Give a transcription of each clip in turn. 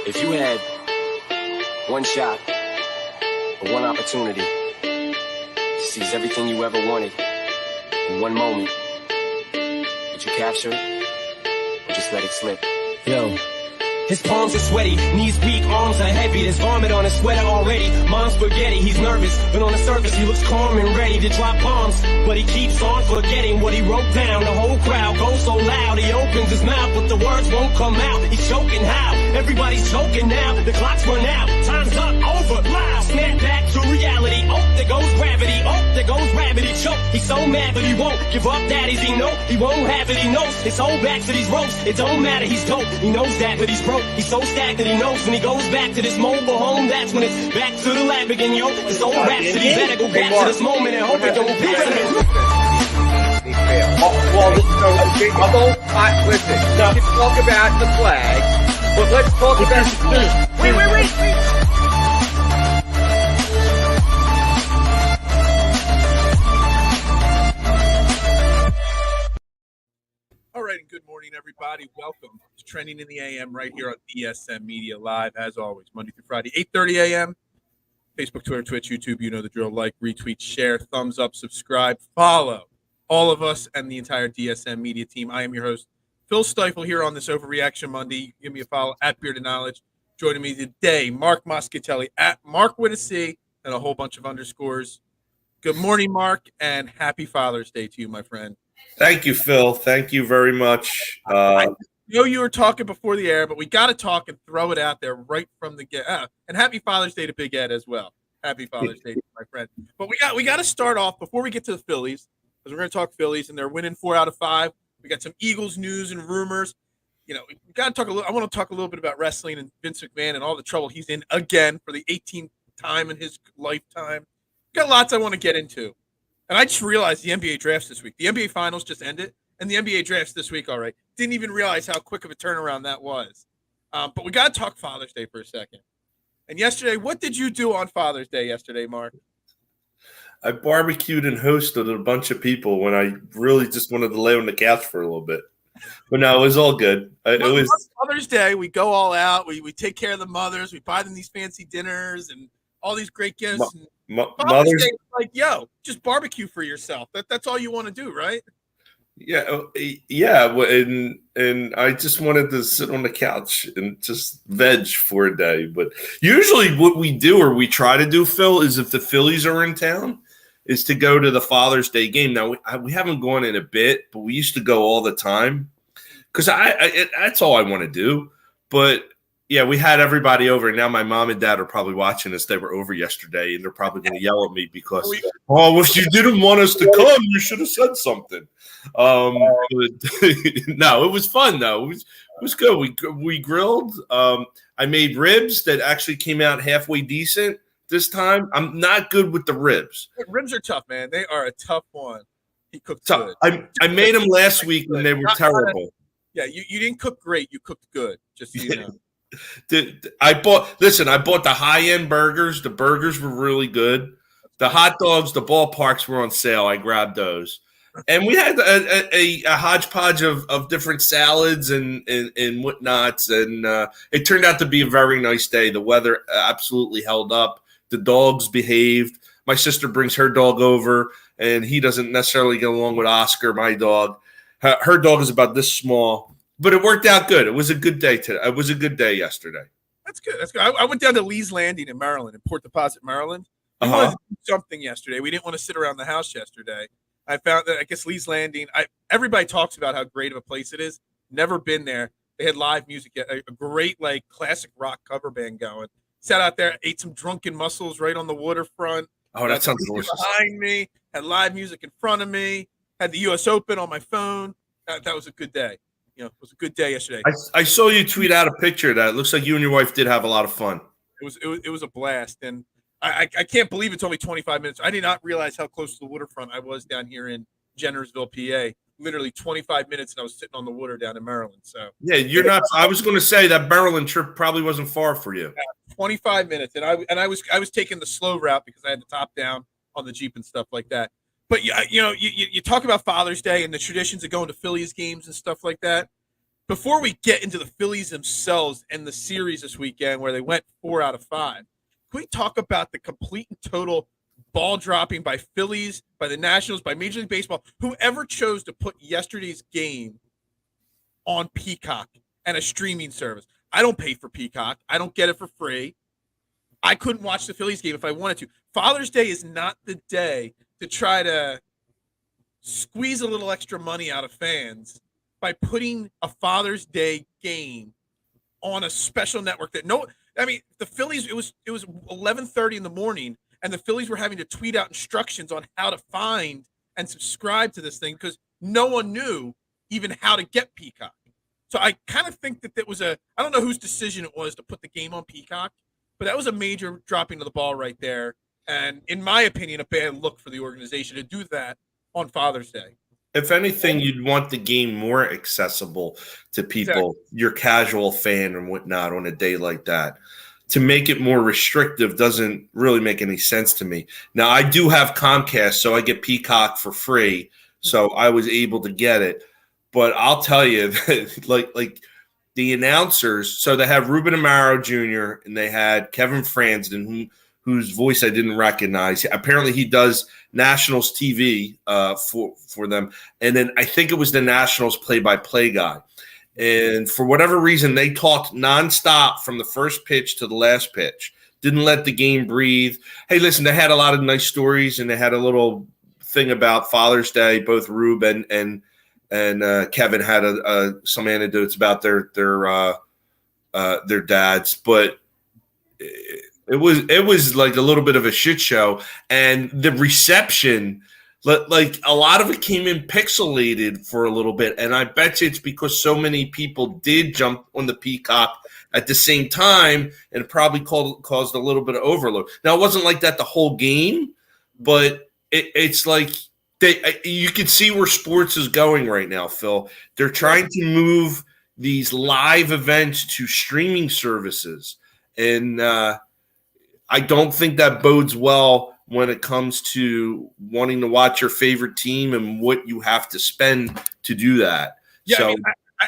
If you had one shot or one opportunity to seize everything you ever wanted in one moment, would you capture it or just let it slip? Yo. His palms are sweaty, knees weak, arms are heavy. There's vomit on his sweater already. Mom's spaghetti, he's nervous, but on the surface he looks calm and ready to drop bombs. But he keeps on forgetting what he wrote down. The whole crowd goes so loud, he opens his mouth, but the words won't come out. He's choking how? Everybody's choking now. The clock's run out, time's up, over, loud. Snap back to reality. Oh, there goes gravity. Oh, there goes gravity. Choke. He's so mad, but he won't give up. Daddies, he know he won't have it. He knows his whole back to these ropes. It don't matter, he's dope. He knows that, but he's broke. He's so stacked that he knows when he goes back to this mobile home, that's when it's back to the lab again, yo. This old rhapsody better go back to this moment and hope it don't pass him. Listen, we can talk about the flag, but let's talk about... Wait. All right, and good morning, everybody. Welcome to Trending in the AM right here on DSM Media Live, as always, Monday through Friday, 8:30 a.m. Facebook, Twitter, Twitch, YouTube, you know the drill. Like, retweet, share, thumbs up, subscribe, follow all of us and the entire DSM Media team. I am your host, Phil Stifle, here on this Overreaction Monday. Give me a follow at Bearded Knowledge. Joining me today, Mark Moschitelli at Mark with a C and a whole bunch of underscores. Good morning, Mark, and happy Father's Day to you, my friend. Thank you, Phil. Thank you very much. I know you were talking before the air, but we got to talk and throw it out there right from the get. And happy Father's Day to Big Ed as well. Happy Father's Day, my friend. But we got to start off before we get to the Phillies, because we're going to talk Phillies, and they're winning 4 out of 5. We got some Eagles news and rumors. You know, we got to talk a little. I want to talk a little bit about wrestling and Vince McMahon and all the trouble he's in again for the 18th time in his lifetime. Got lots I want to get into. And I just realized the NBA drafts this week. The NBA finals just ended, and the NBA drafts this week, all right. Didn't even realize how quick of a turnaround that was. But we got to talk Father's Day for a second. And yesterday, what did you do on Father's Day yesterday, Mark? I barbecued and hosted a bunch of people when I really just wanted to lay on the couch for a little bit. But no, it was all good. It was Mother's Day. We go all out. We take care of the mothers. We buy them these fancy dinners and all these great gifts. Mother's Day, like, yo, just barbecue for yourself. That's all you want to do, right? Yeah. And I just wanted to sit on the couch and just veg for a day. But usually what we do, or we try to do, Phil, is if the Phillies are in town, is to go to the Father's Day game. Now, we haven't gone in a bit, but we used to go all the time because that's all I want to do. But yeah, we had everybody over, and now my mom and dad are probably watching us. They were over yesterday, and they're probably going to yell at me because, if you didn't want us to come, you should have said something. No, it was fun, though. It was good. We grilled. I made ribs that actually came out halfway decent this time. I'm not good with the ribs. Ribs are tough, man. They are a tough one. He cooked good. I made them last week, and they were terrible. Yeah, you didn't cook great. You cooked good, just so you know. I bought the high-end burgers. The burgers were really good. The hot dogs, the ballparks were on sale. I grabbed those. And we had a hodgepodge of different salads and whatnots. And it turned out to be a very nice day. The weather absolutely held up. The dogs behaved. My sister brings her dog over, and he doesn't necessarily get along with Oscar, my dog. Her dog is about this small. But it worked out good. It was a good day today. It was a good day yesterday. That's good. I went down to Lee's Landing in Maryland, in Port Deposit, Maryland. We wanted to do something yesterday. We didn't want to sit around the house yesterday. I found that, I guess, Lee's Landing, everybody talks about how great of a place it is. Never been there. They had live music, a great, classic rock cover band going. Sat out there, ate some drunken mussels right on the waterfront. Oh, that sounds delicious. Behind me, had live music in front of me, had the U.S. Open on my phone. That was a good day. You know, it was a good day yesterday. I saw you tweet out a picture of that. It looks like you and your wife did have a lot of fun. It was a blast, and I can't believe it's only 25 minutes. I did not realize how close to the waterfront I was down here in Jennersville, PA. Literally 25 minutes, and I was sitting on the water down in Maryland. So yeah, you're not. I was going to say that Maryland trip probably wasn't far for you. 25 minutes, and I was taking the slow route because I had the top down on the Jeep and stuff like that. But you talk about Father's Day and the traditions of going to Phillies games and stuff like that. before we get into the Phillies themselves and the series this weekend where they went 4 out of 5, can we talk about the complete and total ball dropping by Phillies, by the Nationals, by Major League Baseball, whoever chose to put yesterday's game on Peacock and a streaming service? I don't pay for Peacock. I don't get it for free. I couldn't watch the Phillies game if I wanted to. Father's Day is not the day to try to squeeze a little extra money out of fans by putting a Father's Day game on a special network that the Phillies, it was 11:30 in the morning, and the Phillies were having to tweet out instructions on how to find and subscribe to this thing because no one knew even how to get Peacock. So I kind of think that I don't know whose decision it was to put the game on Peacock, but that was a major dropping of the ball right there. And in my opinion, a bad look for the organization to do that on Father's Day. If anything, you'd want the game more accessible to people, your casual fan and whatnot on a day like that. To make it more restrictive doesn't really make any sense to me. Now, I do have Comcast, so I get Peacock for free, so I was able to get it. But I'll tell you, like the announcers, so they have Ruben Amaro Jr. and they had Kevin Frandsen, whose voice I didn't recognize. Apparently, he does Nationals TV for them. And then I think it was the Nationals play-by-play guy. And for whatever reason, they talked nonstop from the first pitch to the last pitch. Didn't let the game breathe. Hey, listen, they had a lot of nice stories, and they had a little thing about Father's Day. Both Ruben and Kevin had some anecdotes about their dads, but it was like a little bit of a shit show, and the reception, like a lot of it came in pixelated for a little bit, and I bet you it's because so many people did jump on the Peacock at the same time, and it probably caused a little bit of overload. Now it wasn't like that the whole game, but it's like. You can see where sports is going right now, Phil. They're trying to move these live events to streaming services. And I don't think that bodes well when it comes to wanting to watch your favorite team and what you have to spend to do that. Yeah, so,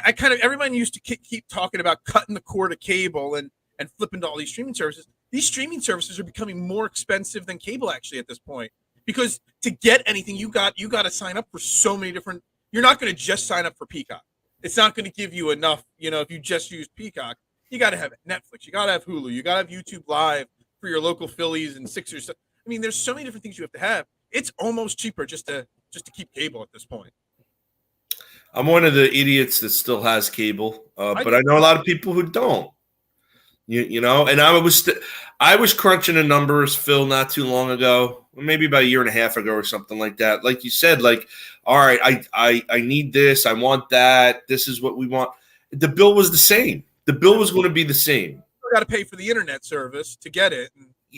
I kind of – everyone used to keep talking about cutting the cord of cable and flipping to all these streaming services. These streaming services are becoming more expensive than cable actually at this point. Because to get anything, you got to sign up for so many different. You're not going to just sign up for Peacock. It's not going to give you enough. If you just use Peacock, you got to have Netflix. You got to have Hulu. You got to have YouTube Live for your local Phillies and Sixers. I mean, there's so many different things you have to have. It's almost cheaper just to keep cable at this point. I'm one of the idiots that still has cable, but I know a lot of people who don't. You know, and I was crunching the numbers, Phil, not too long ago, maybe about a year and a half ago or something like that. Like you said, like, all right, I need this, I want that, this is what we want. The bill was the same. The bill was going to be the same. You got to pay for the internet service to get it.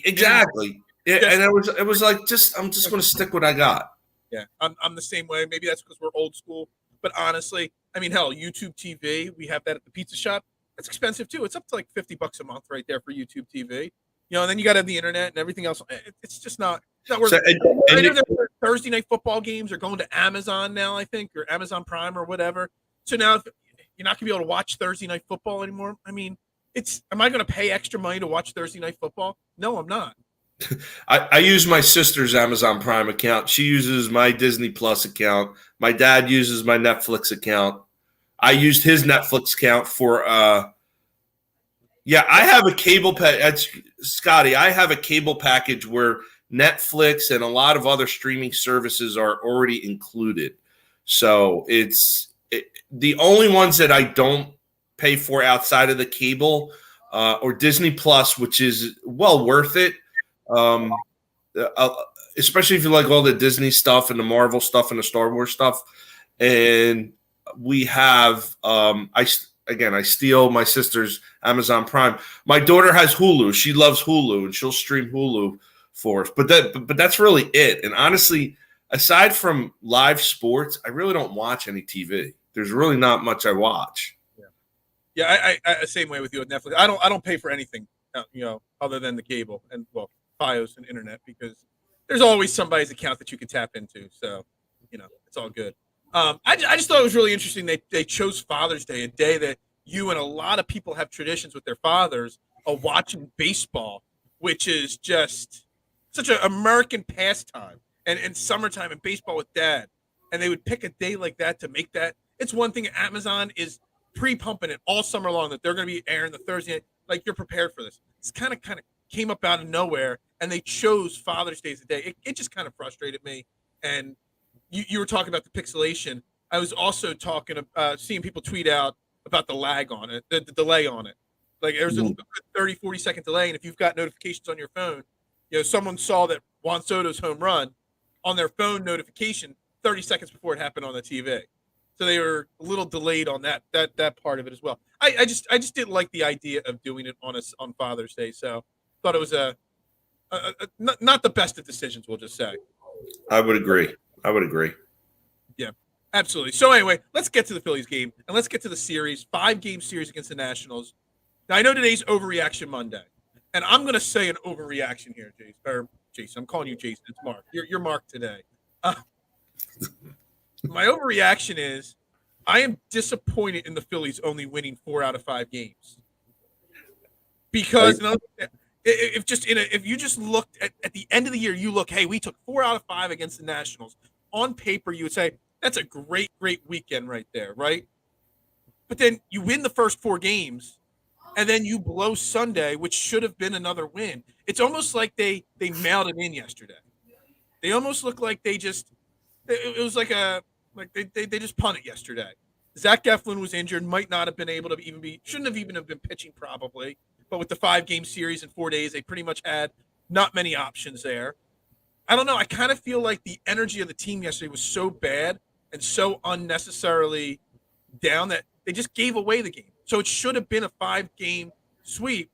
Exactly. Yeah, and it was like I'm just going to stick what I got. Yeah, I'm the same way. Maybe that's because we're old school, but honestly, I mean, hell, YouTube TV, we have that at the pizza shop. It's expensive too. It's up to like $50 a month right there for YouTube TV. And then you got to have the internet and everything else. It's just not worth it. Thursday night football games are going to Amazon now, I think, or Amazon Prime or whatever. So now if you're not going to be able to watch Thursday night football anymore. I mean, am I going to pay extra money to watch Thursday night football? No, I'm not. I use my sister's Amazon Prime account. She uses my Disney Plus account. My dad uses my Netflix account. I used his Netflix account for I have a cable Scotty, I have a cable package where Netflix and a lot of other streaming services are already included. So the only ones that I don't pay for outside of the cable or Disney Plus, which is well worth it. Especially if you like all the Disney stuff and the Marvel stuff and the Star Wars stuff. And we have I steal my sister's Amazon Prime. My daughter has Hulu. She loves Hulu, and she'll stream Hulu for us. But that's really it. And honestly, aside from live sports, I really don't watch any TV. There's really not much I watch. Yeah, I same way with you with Netflix. I don't pay for anything, other than the cable and FiOS and internet, because there's always somebody's account that you can tap into. So, it's all good. I just thought it was really interesting. They chose Father's Day, a day that you and a lot of people have traditions with their fathers of watching baseball, which is just such an American pastime. And summertime and baseball with dad. And they would pick a day like that to make that. It's one thing Amazon is pre-pumping it all summer long that they're going to be airing the Thursday night. Like, you're prepared for this. It's kind of came up out of nowhere, and they chose Father's Day as a day. It just kind of frustrated me. And you were talking about the pixelation. I was also seeing people tweet out about the lag on it, the delay on it. Like, there's a 30, 40-second delay, and if you've got notifications on your phone, someone saw that Juan Soto's home run on their phone notification 30 seconds before it happened on the TV. So they were a little delayed on that part of it as well. I just didn't like the idea of doing it on Father's Day. So thought it was not the best of decisions, we'll just say. I would agree. Yeah, absolutely. So anyway, let's get to the Phillies game and let's get to the series, 5-game series against the Nationals. Now, I know today's Overreaction Monday, and I'm going to say an overreaction here, Jason. I'm calling you Jason. It's Mark. You're Mark today. My overreaction is I am disappointed in the Phillies only winning 4 out of 5 games. Because if you just looked at the end of the year, you look, hey, we took 4 out of 5 against the Nationals. On paper, you would say that's a great weekend right there, right? But then you win the first 4 games, and then you blow Sunday, which should have been another win. It's almost like they mailed it in yesterday. They almost look like it was like they just punted yesterday. Zach Eflin was injured, might not have been able to shouldn't have even been pitching probably. But with the 5-game series in 4 days, they pretty much had not many options there. I don't know. I kind of feel like the energy of the team yesterday was so bad and so unnecessarily down that they just gave away the game. So it should have been a 5-game sweep.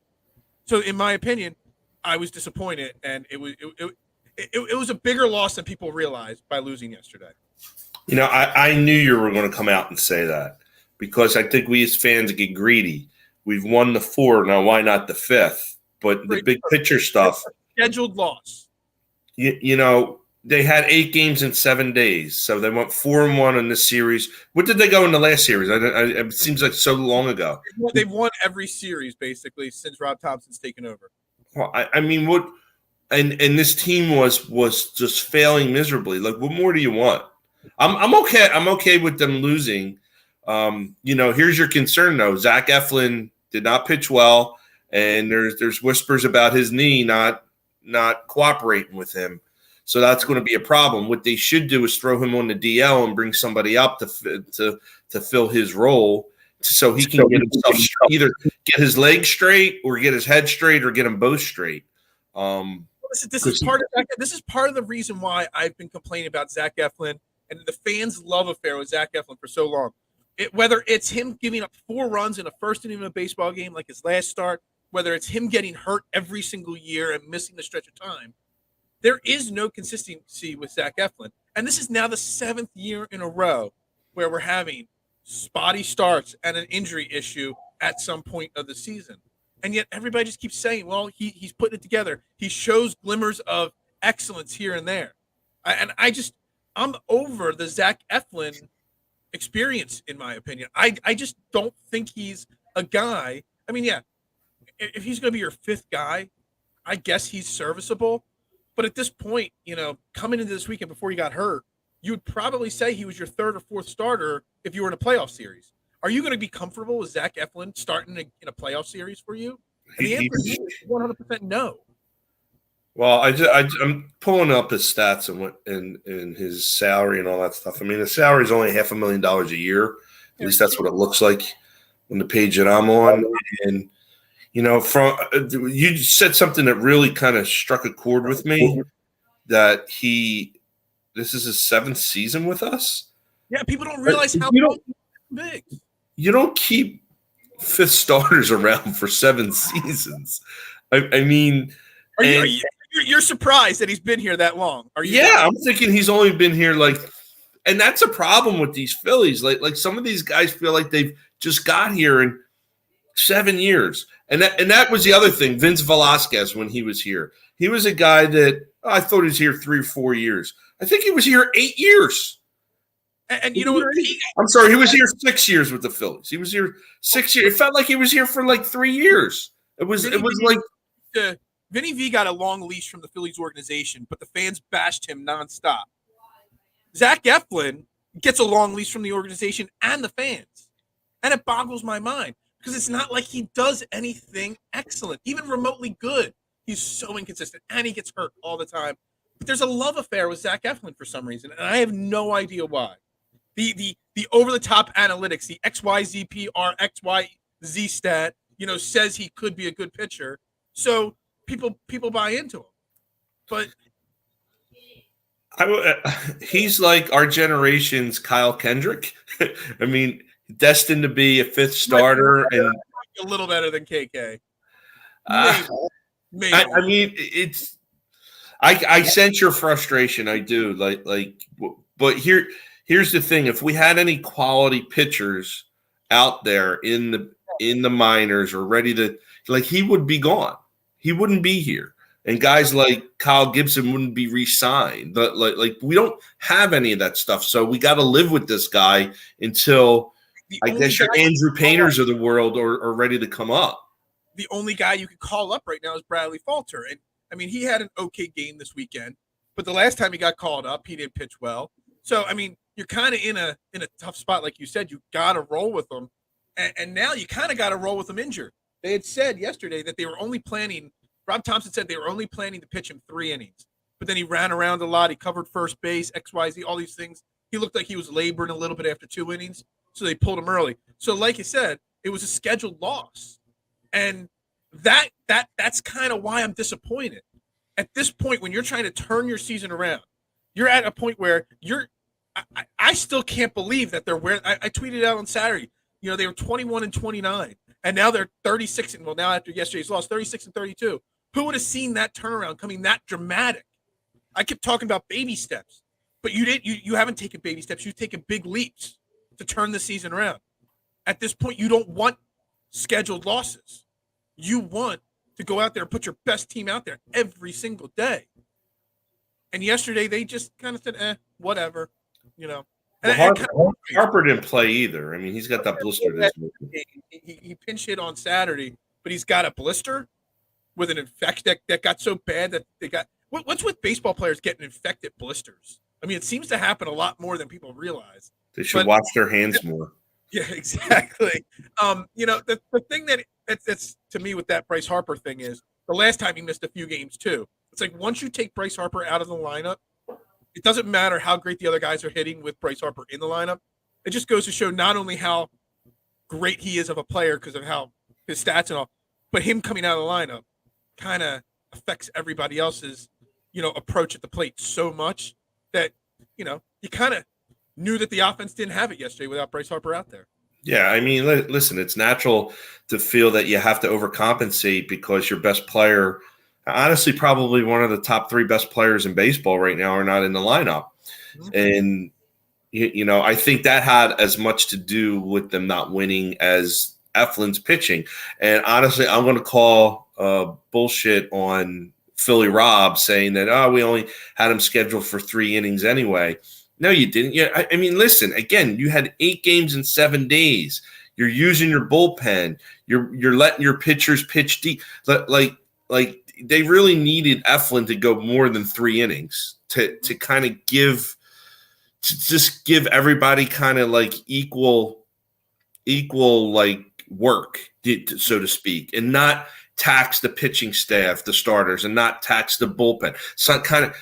So in my opinion, I was disappointed, and it was a bigger loss than people realized by losing yesterday. I knew you were going to come out and say that because I think we as fans get greedy. We've won the 4, now why not the 5th? But the big picture stuff. Scheduled loss. They had 8 games in 7 days, so they went 4-1 in this series. What did they go in the last series? It seems like so long ago. They've won every series basically since Rob Thompson's taken over. Well, I mean, what? And this team was just failing miserably. Like, what more do you want? I'm okay. I'm okay with them losing. Here's your concern though. Zach Eflin did not pitch well, and there's whispers about his knee not cooperating with him. So that's going to be a problem. What they should do is throw him on the DL and bring somebody up to fill his role, so he can get himself either get his legs straight or get his head straight or get them both straight. This is part of the reason why I've been complaining about Zach Eflin and the fans' love affair with Zach Eflin for so long. Whether it's him giving up 4 runs in a first inning of a baseball game like his last start, whether it's him getting hurt every single year and missing the stretch of time, there is no consistency with Zach Eflin. And this is now the 7th year in a row where we're having spotty starts and an injury issue at some point of the season. And yet everybody just keeps saying, well, he's putting it together. He shows glimmers of excellence here and there. I'm over the Zach Eflin experience, in my opinion. I just don't think he's a guy. I mean, yeah, if he's going to be your 5th guy, I guess he's serviceable. But at this point, coming into this weekend before he got hurt, you would probably say he was your 3rd or 4th starter if you were in a playoff series. Are you going to be comfortable with Zach Eflin starting in a playoff series for you? And the answer is 100% no. Well, I'm pulling up his stats and his salary and all that stuff. I mean, his salary is only $500,000 a year. At least that's what it looks like on the page that I'm on. And you said something that really kind of struck a chord with me. That this is his 7th season with us. Yeah, people don't realize how big. You don't keep 5th starters around for 7 seasons. I mean, you're surprised that he's been here that long? Are you? Yeah, I'm thinking he's only been here and that's a problem with these Phillies. Like some of these guys feel like they've just got here in 7 years, and that was the other thing. Vince Velasquez, when he was here, he was a guy that I thought he was here 3 or 4 years. I think he was here 8 years. And you know what? I'm sorry, he was here 6 years with the Phillies. He was here 6 years. It felt like he was here for like 3 years. It was like Vinny V got a long leash from the Phillies organization, but the fans bashed him nonstop. Zach Eflin gets a long leash from the organization and the fans. And it boggles my mind because it's not like he does anything excellent, even remotely good. He's so inconsistent and he gets hurt all the time. But there's a love affair with Zach Eflin for some reason, and I have no idea why. The over-the-top analytics, the XYZPR, XYZ stat, says he could be a good pitcher. So people buy into him. But he's like our generation's Kyle Kendrick. I mean, destined to be a fifth starter and a little better than KK. Maybe. I mean, it's. I sense your frustration. I do. But here's the thing: if we had any quality pitchers out there in the minors or ready to, he would be gone. He wouldn't be here. And guys like Kyle Gibson wouldn't be re-signed. But we don't have any of that stuff. So we got to live with this guy until I guess your Andrew Painters of the world are ready to come up. The only guy you could call up right now is Bradley Falter. And I mean, he had an okay game this weekend, but the last time he got called up, he didn't pitch well. So, I mean, you're kind of in a tough spot. Like you said, you got to roll with him. And now you kind of got to roll with him injured. They had said yesterday that they were only planning – Rob Thompson said they were only planning to pitch him 3 innings. But then he ran around a lot. He covered first base, XYZ, all these things. He looked like he was laboring a little bit after 2 innings, so they pulled him early. So like you said, it was a scheduled loss. And that's kind of why I'm disappointed. At this point, when you're trying to turn your season around, you're at a point where I still can't believe that they're where I tweeted out on Saturday. They were 21-29, and now they're 36. Well, now after yesterday's loss, 36-32. Who would have seen that turnaround coming that dramatic? I kept talking about baby steps, but you haven't taken baby steps. You've taken big leaps to turn the season around. At this point, you don't want scheduled losses. You want to go out there and put your best team out there every single day. And yesterday they just kind of said, whatever, And Harper didn't play either. I mean, he's got that blister. He pinch hit on Saturday, but he's got a blister with an infection that got so bad that they got – what's with baseball players getting infected blisters? I mean, it seems to happen a lot more than people realize. They should wash their hands more. Yeah, exactly. The thing that's to me with that Bryce Harper thing is the last time he missed a few games too. It's like once you take Bryce Harper out of the lineup, it doesn't matter how great the other guys are hitting with Bryce Harper in the lineup. It just goes to show not only how great he is of a player because of how his stats and all, but him coming out of the lineup kind of affects everybody else's, approach at the plate so much that, you kind of knew that the offense didn't have it yesterday without Bryce Harper out there. Yeah, I mean, listen, it's natural to feel that you have to overcompensate because your best player, honestly, probably one of the top 3 best players in baseball right now are not in the lineup. Mm-hmm. And, I think that had as much to do with them not winning as Eflin's pitching. And honestly, I'm going to call bullshit on Philly Rob saying that, we only had him scheduled for 3 innings anyway. No, you didn't. Yeah, I mean, listen. Again, you had 8 games in 7 days. You're using your bullpen. You're letting your pitchers pitch deep. Like they really needed Eflin to go more than 3 innings to kind of give everybody kind of like equal like work, so to speak, and not tax the pitching staff, the starters, and not tax the bullpen. So kind of.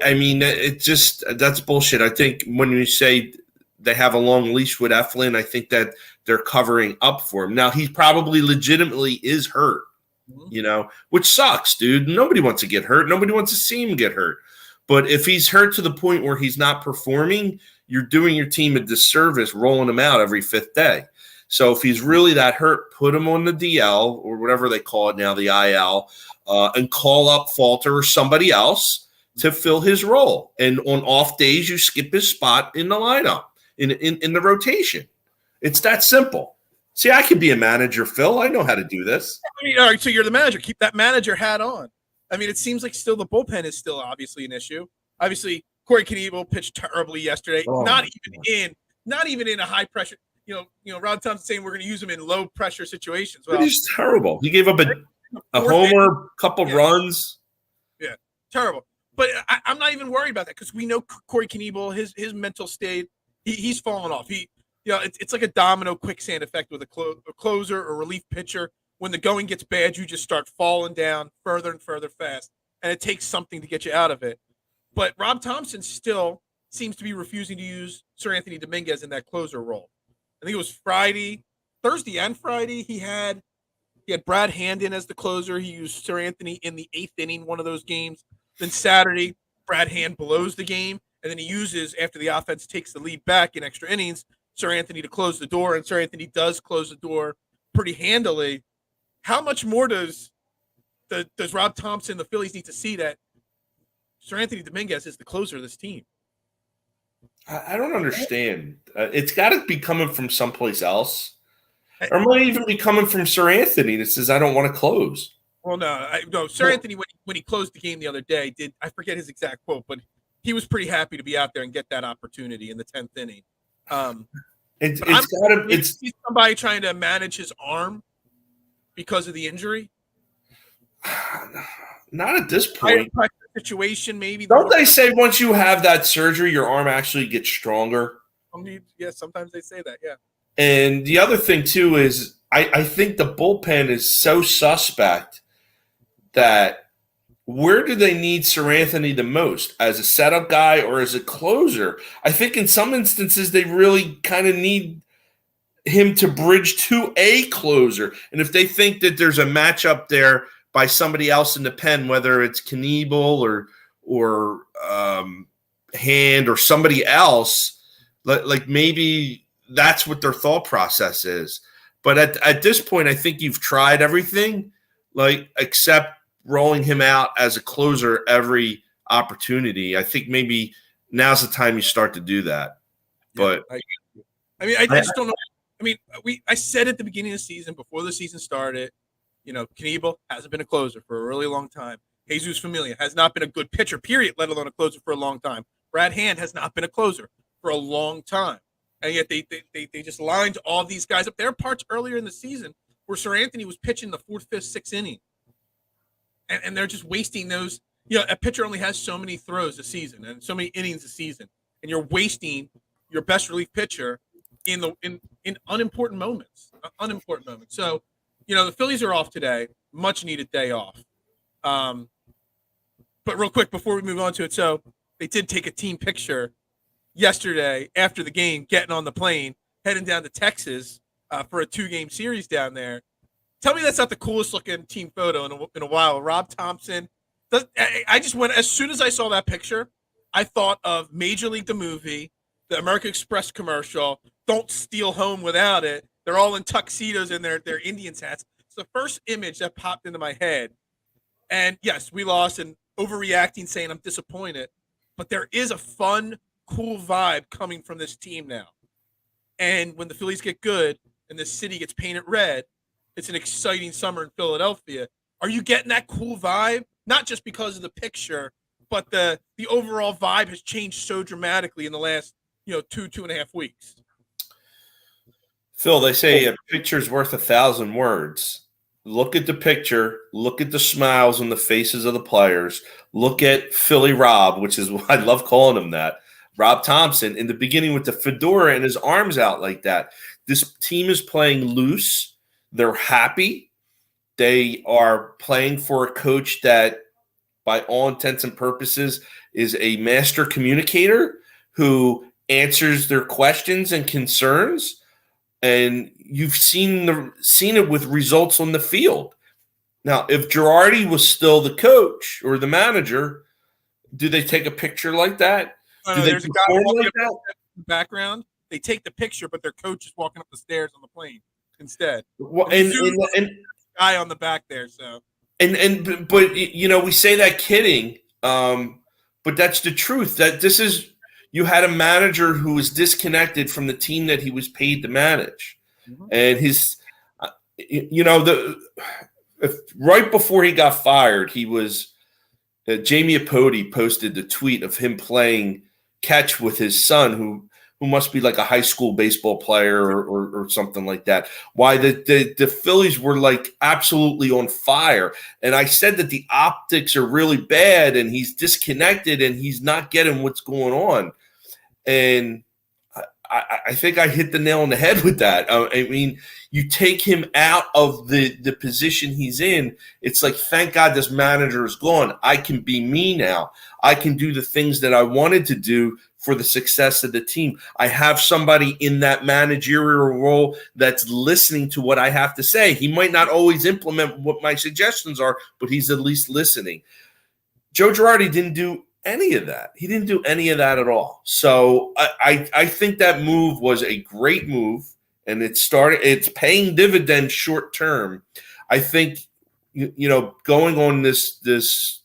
I mean, that's bullshit. I think when you say they have a long leash with Eflin, I think that they're covering up for him. Now, he probably legitimately is hurt, which sucks, dude. Nobody wants to get hurt. Nobody wants to see him get hurt. But if he's hurt to the point where he's not performing, you're doing your team a disservice rolling him out every 5th day. So if he's really that hurt, put him on the DL or whatever they call it now, the IL, and call up Falter or somebody else to fill his role. And on off days, you skip his spot in the lineup, in the rotation. It's that simple. See, I could be a manager, Phil. I know how to do this. I mean, all right, so you're the manager. Keep that manager hat on. I mean, it seems like still the bullpen is still obviously an issue. Obviously, Corey Knebel pitched terribly yesterday. Oh, not even in a high pressure. Rob Thompson saying we're going to use him in low pressure situations. Well, he's terrible. He gave up a homer, couple runs. Yeah, terrible. But I'm not even worried about that because we know Corey Knebel, his mental state, he's fallen off. It's like a domino quicksand effect with a closer or relief pitcher. When the going gets bad, you just start falling down further and further fast, and it takes something to get you out of it. But Rob Thompson still seems to be refusing to use Sir Anthony Dominguez in that closer role. I think it was Thursday and Friday. He had Brad Hand in as the closer. He used Sir Anthony in the 8th inning, one of those games. Then Saturday, Brad Hand blows the game, and then he uses, after the offense takes the lead back in extra innings, Sir Anthony to close the door, and Sir Anthony does close the door pretty handily. How much more does Rob Thompson, the Phillies, need to see that Sir Anthony Dominguez is the closer of this team? I don't understand. It's got to be coming from someplace else. Or it might even be coming from Sir Anthony that says, I don't want to close. Well, no. Sir Anthony, when he closed the game the other day, I forget his exact quote, but he was pretty happy to be out there and get that opportunity in the 10th inning. It's somebody trying to manage his arm because of the injury. Not at this point. Situation, maybe. Don't they say once you have that surgery, your arm actually gets stronger? Yeah, sometimes they say that, yeah. And the other thing, too, is I think the bullpen is so suspect that where do they need Sir Anthony the most? As a setup guy or as a closer? I think in some instances they really kind of need him to bridge to a closer. And if they think that there's a matchup there by somebody else in the pen, whether it's Knebel or Hand or somebody else, like maybe that's what their thought process is. But at this point, I think you've tried everything, except rolling him out as a closer every opportunity. I think maybe now's the time you start to do that. But I just don't know. I mean, I said at the beginning of the season, before the season started, Knebel hasn't been a closer for a really long time. Jesus Familia has not been a good pitcher, period, let alone a closer for a long time. Brad Hand has not been a closer for a long time. And yet they just lined all these guys up. There are parts earlier in the season where Sir Anthony was pitching the 4th, 5th, 6th inning. And they're just wasting those. A pitcher only has so many throws a season and so many innings a season. And you're wasting your best relief pitcher in unimportant moments. So, the Phillies are off today. Much needed day off. But real quick before we move on to it, so they did take a team picture yesterday after the game, getting on the plane, heading down to Texas for a 2-game series down there. Tell me that's not the coolest looking team photo in a while. Rob Thompson. I just went, as soon as I saw that picture, I thought of Major League the movie, the American Express commercial, Don't Steal Home Without It. They're all in tuxedos and their Indians hats. It's the first image that popped into my head. And yes, we lost and overreacting, saying I'm disappointed. But there is a fun, cool vibe coming from this team now. And when the Phillies get good and the city gets painted red, it's an exciting summer in Philadelphia. Are you getting that cool vibe? Not just because of the picture, but the overall vibe has changed so dramatically in the last 2.5 weeks. Phil, they say a picture's worth 1,000 words. Look at the picture. Look at the smiles on the faces of the players. Look at Philly Rob, which is what I love calling him that. Rob Thompson in the beginning with the fedora and his arms out like that. This team is playing loose. They're happy. They are playing for a coach that, by all intents and purposes, is a master communicator who answers their questions and concerns. And you've seen it with results on the field. Now, if Girardi was still the coach or the manager, do they take a picture like that? Do they there's a guy walking like up that? in the background. They take the picture, but their coach is walking up the stairs on the plane instead. Well, and guy on the back there. So but we say that kidding, but that's the truth. That this is. You had a manager who was disconnected from the team that he was paid to manage. Mm-hmm. And his, right before he got fired, he was Jamie Apodi posted the tweet of him playing catch with his son, who must be like a high school baseball player or something like that. Why the Phillies were like absolutely on fire. And I said that the optics are really bad and he's disconnected and he's not getting what's going on. And I think I hit the nail on the head with that. I mean, you take him out of the position he's in, it's like, thank God this manager is gone. I can be me now. I can do the things that I wanted to do for the success of the team. I have somebody in that managerial role that's listening to what I have to say. He might not always implement what my suggestions are, but he's at least listening. Joe Girardi didn't do any of that. He didn't do any of that at all. So I think that move was a great move, and it's paying dividends short term. I think, going on this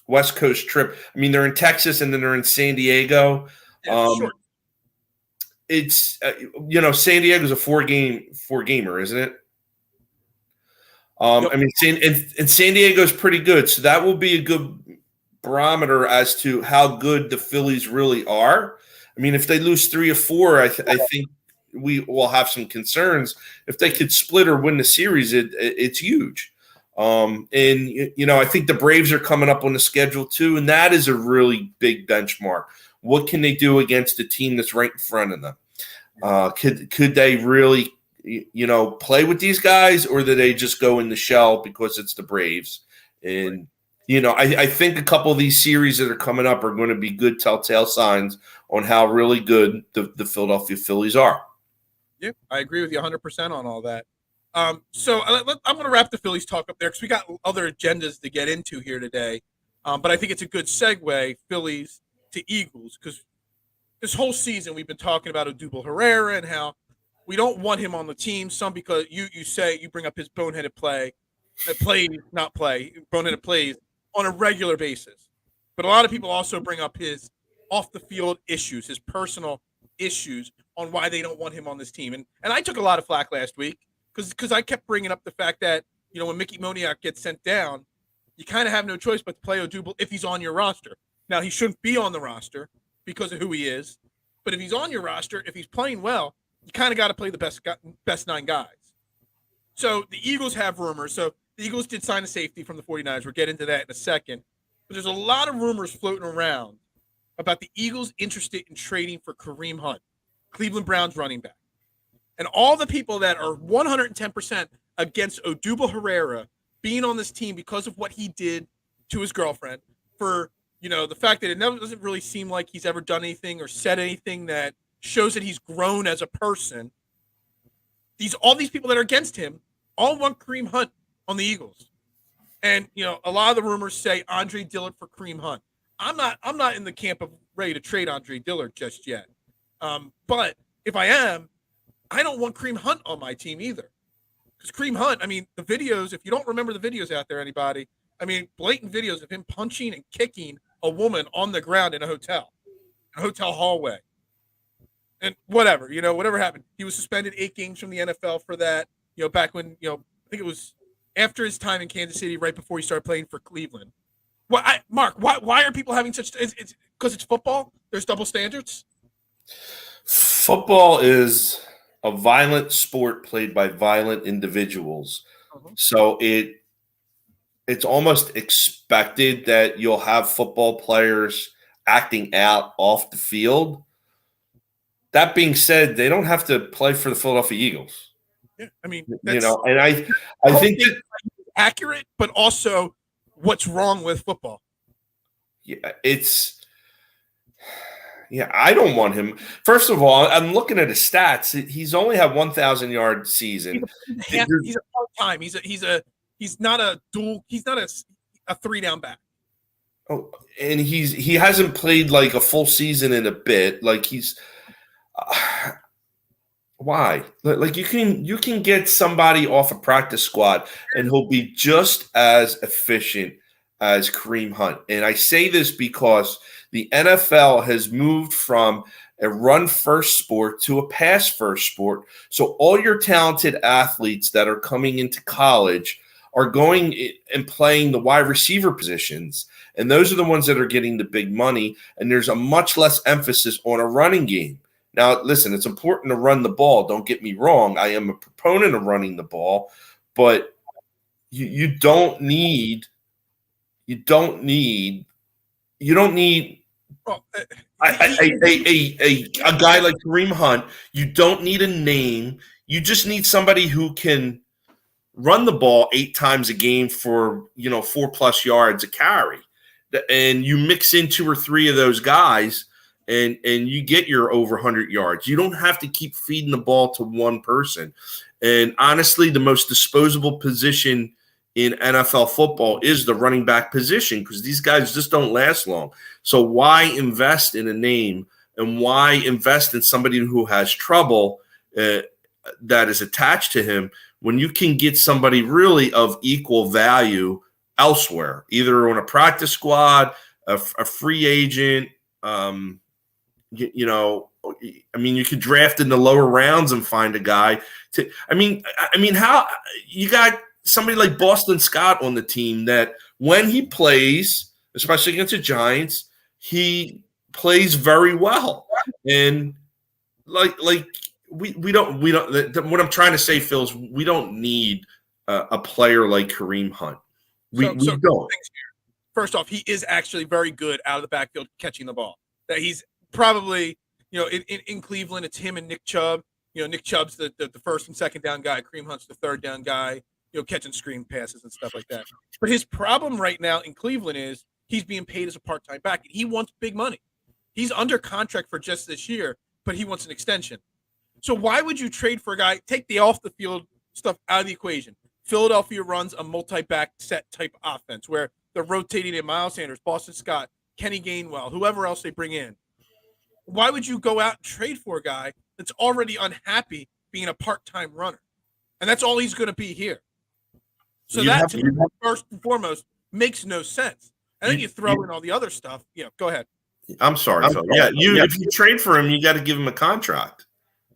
West Coast trip, I mean, they're in Texas and then they're in San Diego. Yeah, sure. It's San Diego's a four gamer, isn't it? Yep. I mean, and San Diego's pretty good, so that will be a good barometer as to how good the Phillies really are. I mean, if they lose 3 or 4, I think we will have some concerns. If they could split or win the series, it's huge. And I think the Braves are coming up on the schedule too, and that is a really big benchmark. What can they do against a team that's right in front of them? Could they really, play with these guys, or do they just go in the shell because it's the Braves? And I think a couple of these series that are coming up are going to be good telltale signs on how really good the Philadelphia Phillies are. Yeah, I agree with you 100% on all that. So I'm going to wrap the Phillies talk up there because we got other agendas to get into here today. But I think it's a good segue, Phillies to Eagles, because this whole season we've been talking about Odubel Herrera and how we don't want him on the team. Some because you bring up his boneheaded boneheaded plays on a regular basis. But a lot of people also bring up his off-the-field issues, his personal issues on why they don't want him on this team. And I took a lot of flack last week because I kept bringing up the fact that, when Mickey Moniak gets sent down, you kind of have no choice but to play Odubel if he's on your roster. Now, he shouldn't be on the roster because of who he is. But if he's on your roster, if he's playing well, you kind of got to play the best 9 guys. So the Eagles have rumors. So the Eagles did sign a safety from the 49ers. We'll get into that in a second. But there's a lot of rumors floating around about the Eagles interested in trading for Kareem Hunt, Cleveland Browns running back. And all the people that are 110% against Odubel Herrera being on this team because of what he did to his girlfriend, for, the fact that it never doesn't really seem like he's ever done anything or said anything that shows that he's grown as a person. All these people that are against him all want Kareem Hunt on the Eagles. And, a lot of the rumors say Andre Dillard for Kareem Hunt. I'm not in the camp of ready to trade Andre Dillard just yet. But if I am, I don't want Kareem Hunt on my team either. Because Kareem Hunt, I mean, the videos, if you don't remember the videos out there, anybody, I mean, blatant videos of him punching and kicking a woman on the ground in a hotel hallway. And whatever happened. He was suspended 8 games from the NFL for that, back when, I think it was after his time in Kansas City, right before he started playing for Cleveland. Mark, why are people having such? It's because it's football. There's double standards. Football is a violent sport played by violent individuals, so it's almost expected that you'll have football players acting out off the field. That being said, they don't have to play for the Philadelphia Eagles. Yeah, I mean, and I think that accurate, but also what's wrong with football. Yeah, I don't want him. First of all, I'm looking at his stats. He's only had 1,000-yard season. He's a part-time. He's not a 3-down back. Oh, and he hasn't played like a full season in a bit. Like he's why? Like you can get somebody off a practice squad and he'll be just as efficient as Kareem Hunt. And I say this because the NFL has moved from a run-first sport to a pass-first sport. So all your talented athletes that are coming into college are going and playing the wide receiver positions, and those are the ones that are getting the big money, and there's a much less emphasis on a running game. Now, listen, it's important to run the ball. Don't get me wrong. I am a proponent of running the ball, but you don't need a guy like Kareem Hunt. You don't need a name. You just need somebody who can run the ball 8 times a game for 4+ yards a carry, and you mix in 2 or 3 of those guys. And you get your over 100 yards. You don't have to keep feeding the ball to one person. And honestly, the most disposable position in NFL football is the running back position, because these guys just don't last long. So why invest in a name, and why invest in somebody who has trouble that is attached to him, when you can get somebody really of equal value elsewhere, either on a practice squad, a free agent, you could draft in the lower rounds and find a guy how you got somebody like Boston Scott on the team that when he plays, especially against the Giants, he plays very well. And we don't what I'm trying to say, Phil, is we don't need a player like Kareem Hunt. We don't. First off, he is actually very good out of the backfield catching the ball. That he's probably, in Cleveland, it's him and Nick Chubb. Nick Chubb's the first and second down guy. Kareem Hunt's the third down guy, catching screen passes and stuff like that. But his problem right now in Cleveland is he's being paid as a part-time back, and he wants big money. He's under contract for just this year, but he wants an extension. So why would you trade for a guy? Take the off-the-field stuff out of the equation. Philadelphia runs a multi-back set type offense where they're rotating in Miles Sanders, Boston Scott, Kenny Gainwell, whoever else they bring in. Why would you go out and trade for a guy that's already unhappy being a part-time runner? And that's all he's going to be here. So that, to me, first and foremost, makes no sense. And then you throw in all the other stuff. Go ahead. I'm sorry, Phil. Yeah, if you trade for him, you got to give him a contract.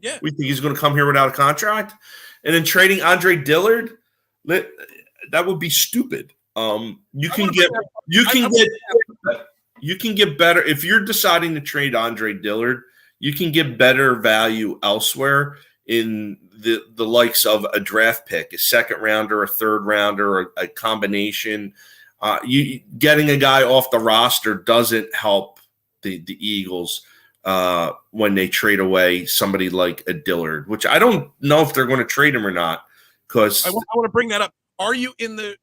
Yeah. We think he's going to come here without a contract? And then trading Andre Dillard, that would be stupid. You can get better if you're deciding to trade Andre Dillard. You can get better value elsewhere in the likes of a draft pick, a second rounder, a third rounder, or a combination. You getting a guy off the roster doesn't help the Eagles when they trade away somebody like a Dillard, which I don't know if they're going to trade him or not. Because I want to bring that up. Are you in the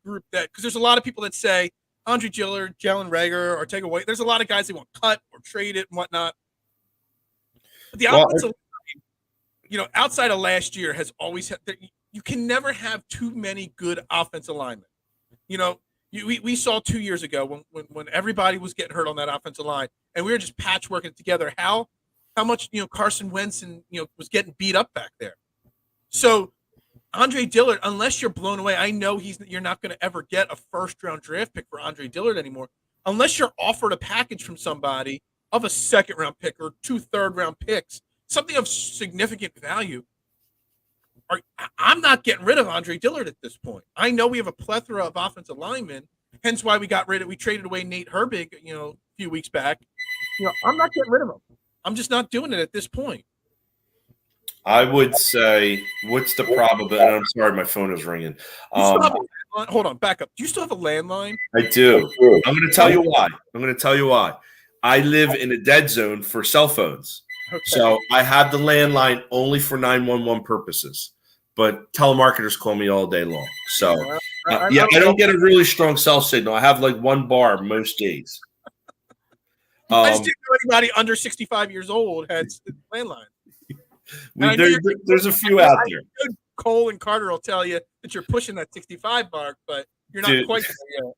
group that, because there's a lot of people that say Andre Dillard, Jalen Reagor, or take away? There's a lot of guys they want cut or trade it and whatnot. But the offensive line, outside of last year, has always had. You can never have too many good offensive linemen. We saw 2 years ago when everybody was getting hurt on that offensive line, and we were just patchworking it together. How much Carson Wentz was getting beat up back there. So Andre Dillard, unless you're blown away, I know you're not going to ever get a first-round draft pick for Andre Dillard anymore, unless you're offered a package from somebody of a second-round pick or 2 third-round picks, something of significant value. I'm not getting rid of Andre Dillard at this point. I know we have a plethora of offensive linemen, hence why we traded away Nate Herbig, a few weeks back. I'm not getting rid of him. I'm just not doing it at this point. I would say, what's the probability? I'm sorry, my phone is ringing. Hold on, back up. Do you still have a landline? I do. I'm going to tell you why. I live in a dead zone for cell phones. Okay. So I have the landline only for 911 purposes. But telemarketers call me all day long. So, I don't get a really strong cell signal. I have like 1 bar most days. I just didn't know anybody under 65 years old had landline. There's a few out there. Cole and Carter will tell you that you're pushing that 65 mark, but you're not quite there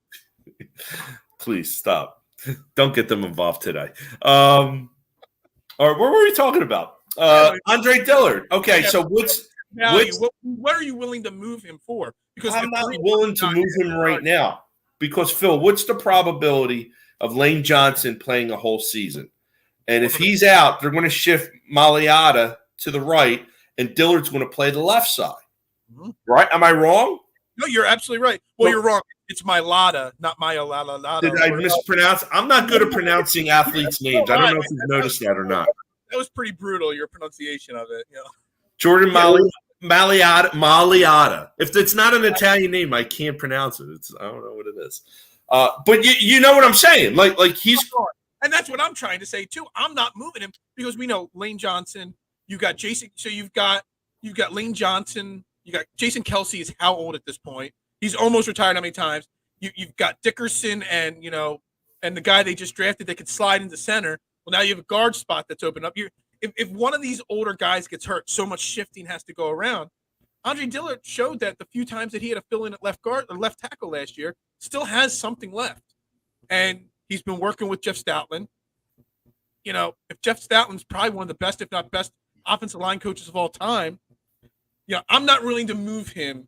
yet. Please stop. Don't get them involved today. All right, what were we talking about? Andre Dillard. Okay, so what are you willing to move him for? Because I'm not willing to move him right now. Because, Phil, what's the probability of Lane Johnson playing a whole season? And if he's out, they're going to shift Maliata to the right, and Dillard's going to play the left side. Mm-hmm. Right? Am I wrong? No, you're absolutely right. Well, you're wrong. It's Mailata, not Mailata. Did I mispronounce? I'm not good at pronouncing athletes' names. I don't know if you've noticed that or not. That was pretty brutal, your pronunciation of it. You know? Jordan Mailata. If it's not an Italian name, I can't pronounce it. I don't know what it is. But you know what I'm saying? Like he's, and that's what I'm trying to say too. I'm not moving him because we know Lane Johnson. You got Jason. So you've got Lane Johnson. You got Jason Kelsey is how old at this point? He's almost retired. How many times? You've got Dickerson and the guy they just drafted that could slide into center. Well, now you have a guard spot that's opened up. If one of these older guys gets hurt, so much shifting has to go around. Andre Dillard showed that the few times that he had to fill in at left guard or left tackle last year, still has something left. And he's been working with Jeff Stoutland. If Jeff Stoutland's probably one of the best, if not best, offensive line coaches of all time, I'm not willing to move him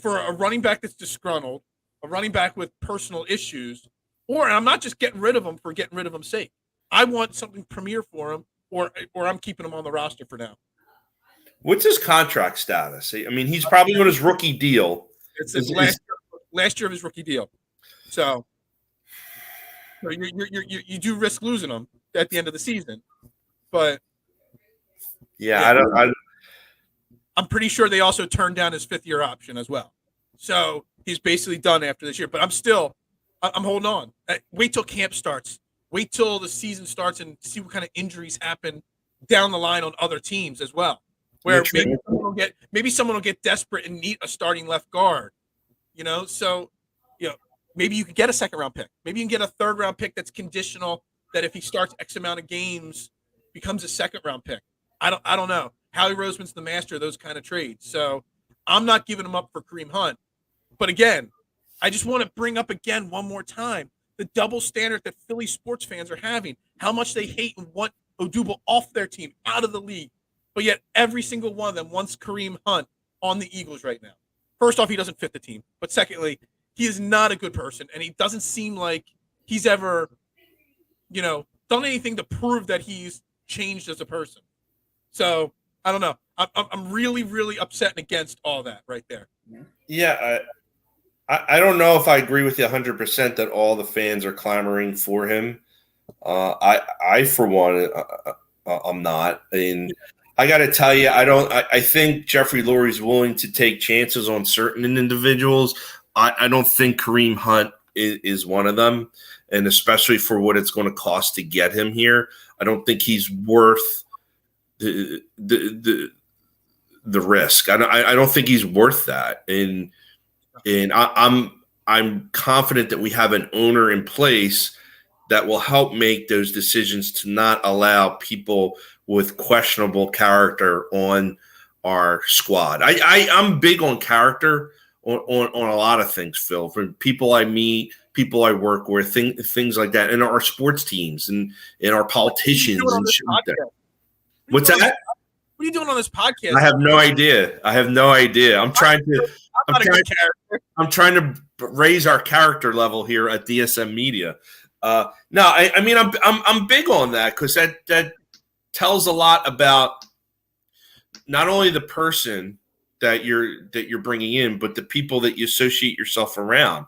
for a running back that's disgruntled, a running back with personal issues, or I'm not just getting rid of him for getting rid of him's sake. I want something premier for him, or I'm keeping him on the roster for now. What's his contract status? I mean, he's probably on his rookie deal. It's his last year of his rookie deal. So you do risk losing him at the end of the season. But I'm pretty sure they also turned down his 5th-year option as well. So he's basically done after this year. But I'm holding on. Wait till camp starts. Wait till the season starts and see what kind of injuries happen down the line on other teams as well. Where maybe someone will get desperate and need a starting left guard. So maybe you could get a 2nd-round pick. Maybe you can get a 3rd-round pick that's conditional, that if he starts X amount of games, becomes a 2nd-round pick. I don't know. Howie Roseman's the master of those kind of trades. So I'm not giving him up for Kareem Hunt. But again, I just want to bring up again one more time the double standard that Philly sports fans are having, how much they hate and want Odubel off their team, out of the league. But yet every single one of them wants Kareem Hunt on the Eagles right now. First off, he doesn't fit the team. But secondly, he is not a good person. And he doesn't seem like he's ever, done anything to prove that he's changed as a person. So I don't know. I'm really, really upset and against all that right there. Yeah, I don't know if I agree with you 100% that all the fans are clamoring for him. I for one, I'm not. And I got to tell you, I think Jeffrey Lurie's willing to take chances on certain individuals. I don't think Kareem Hunt is one of them, and especially for what it's going to cost to get him here, I don't think he's worth the risk. I don't think he's worth that. And I'm confident that we have an owner in place that will help make those decisions to not allow people with questionable character on our squad. I'm big on character on a lot of things, Phil. From people I meet, people I work with, things like that, and our sports teams and our politicians and shit like that. What's that? What are you doing on this podcast? I have no idea. I'm trying to raise our character level here at DSM Media. No, I mean I'm big on that because that tells a lot about not only the person that you're bringing in, but the people that you associate yourself around.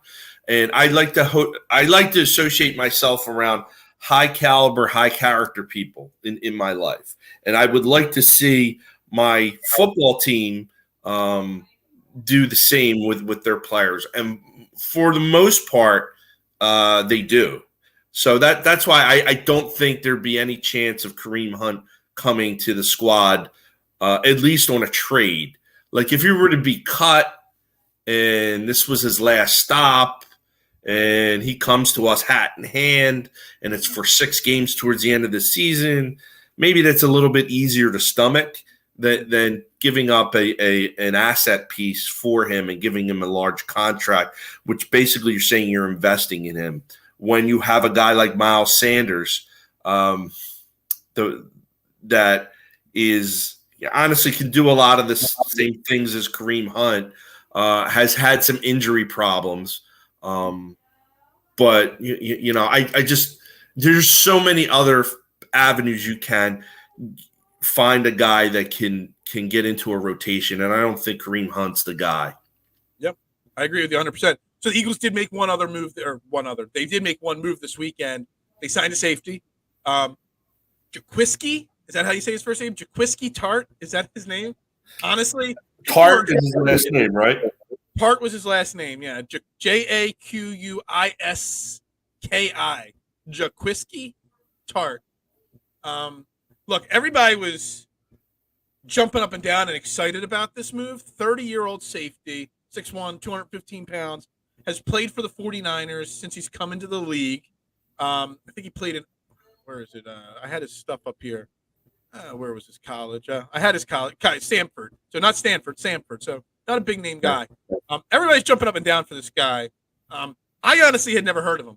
And I like to associate myself around high caliber, high character people in my life. And I would like to see my football team do the same with their players. And for the most part, they do. So that's why I don't think there'd be any chance of Kareem Hunt coming to the squad, at least on a trade. Like if you were to be cut and this was his last stop and he comes to us hat in hand and it's for 6 games towards the end of the season, maybe that's a little bit easier to stomach than giving up an asset piece for him and giving him a large contract, which basically you're saying you're investing in him. When you have a guy like Miles Sanders, that is honestly can do a lot of the same things as Kareem Hunt, has had some injury problems, but I just there's so many other avenues you can find a guy that can get into a rotation, and I don't think Kareem Hunt's the guy. Yep. I agree with you 100%. So the Eagles did make one other move, They did make one move this weekend. They signed a safety. Jaquisti, is that how you say his first name? Jaquisti Tartt, is that his name? Honestly, Tartt is his last name, right? Tartt was his last name, yeah. Jaquiski. Jaquisti Tartt. Look, everybody was jumping up and down and excited about this move. 30-year-old safety, 6'1", 215 pounds, has played for the 49ers since he's come into the league. I think he played in, where is it? I had his stuff up here. Where was his college? I had his college, Stanford. So not Stanford, Sanford. So not a big name guy. Everybody's jumping up and down for this guy. I honestly had never heard of him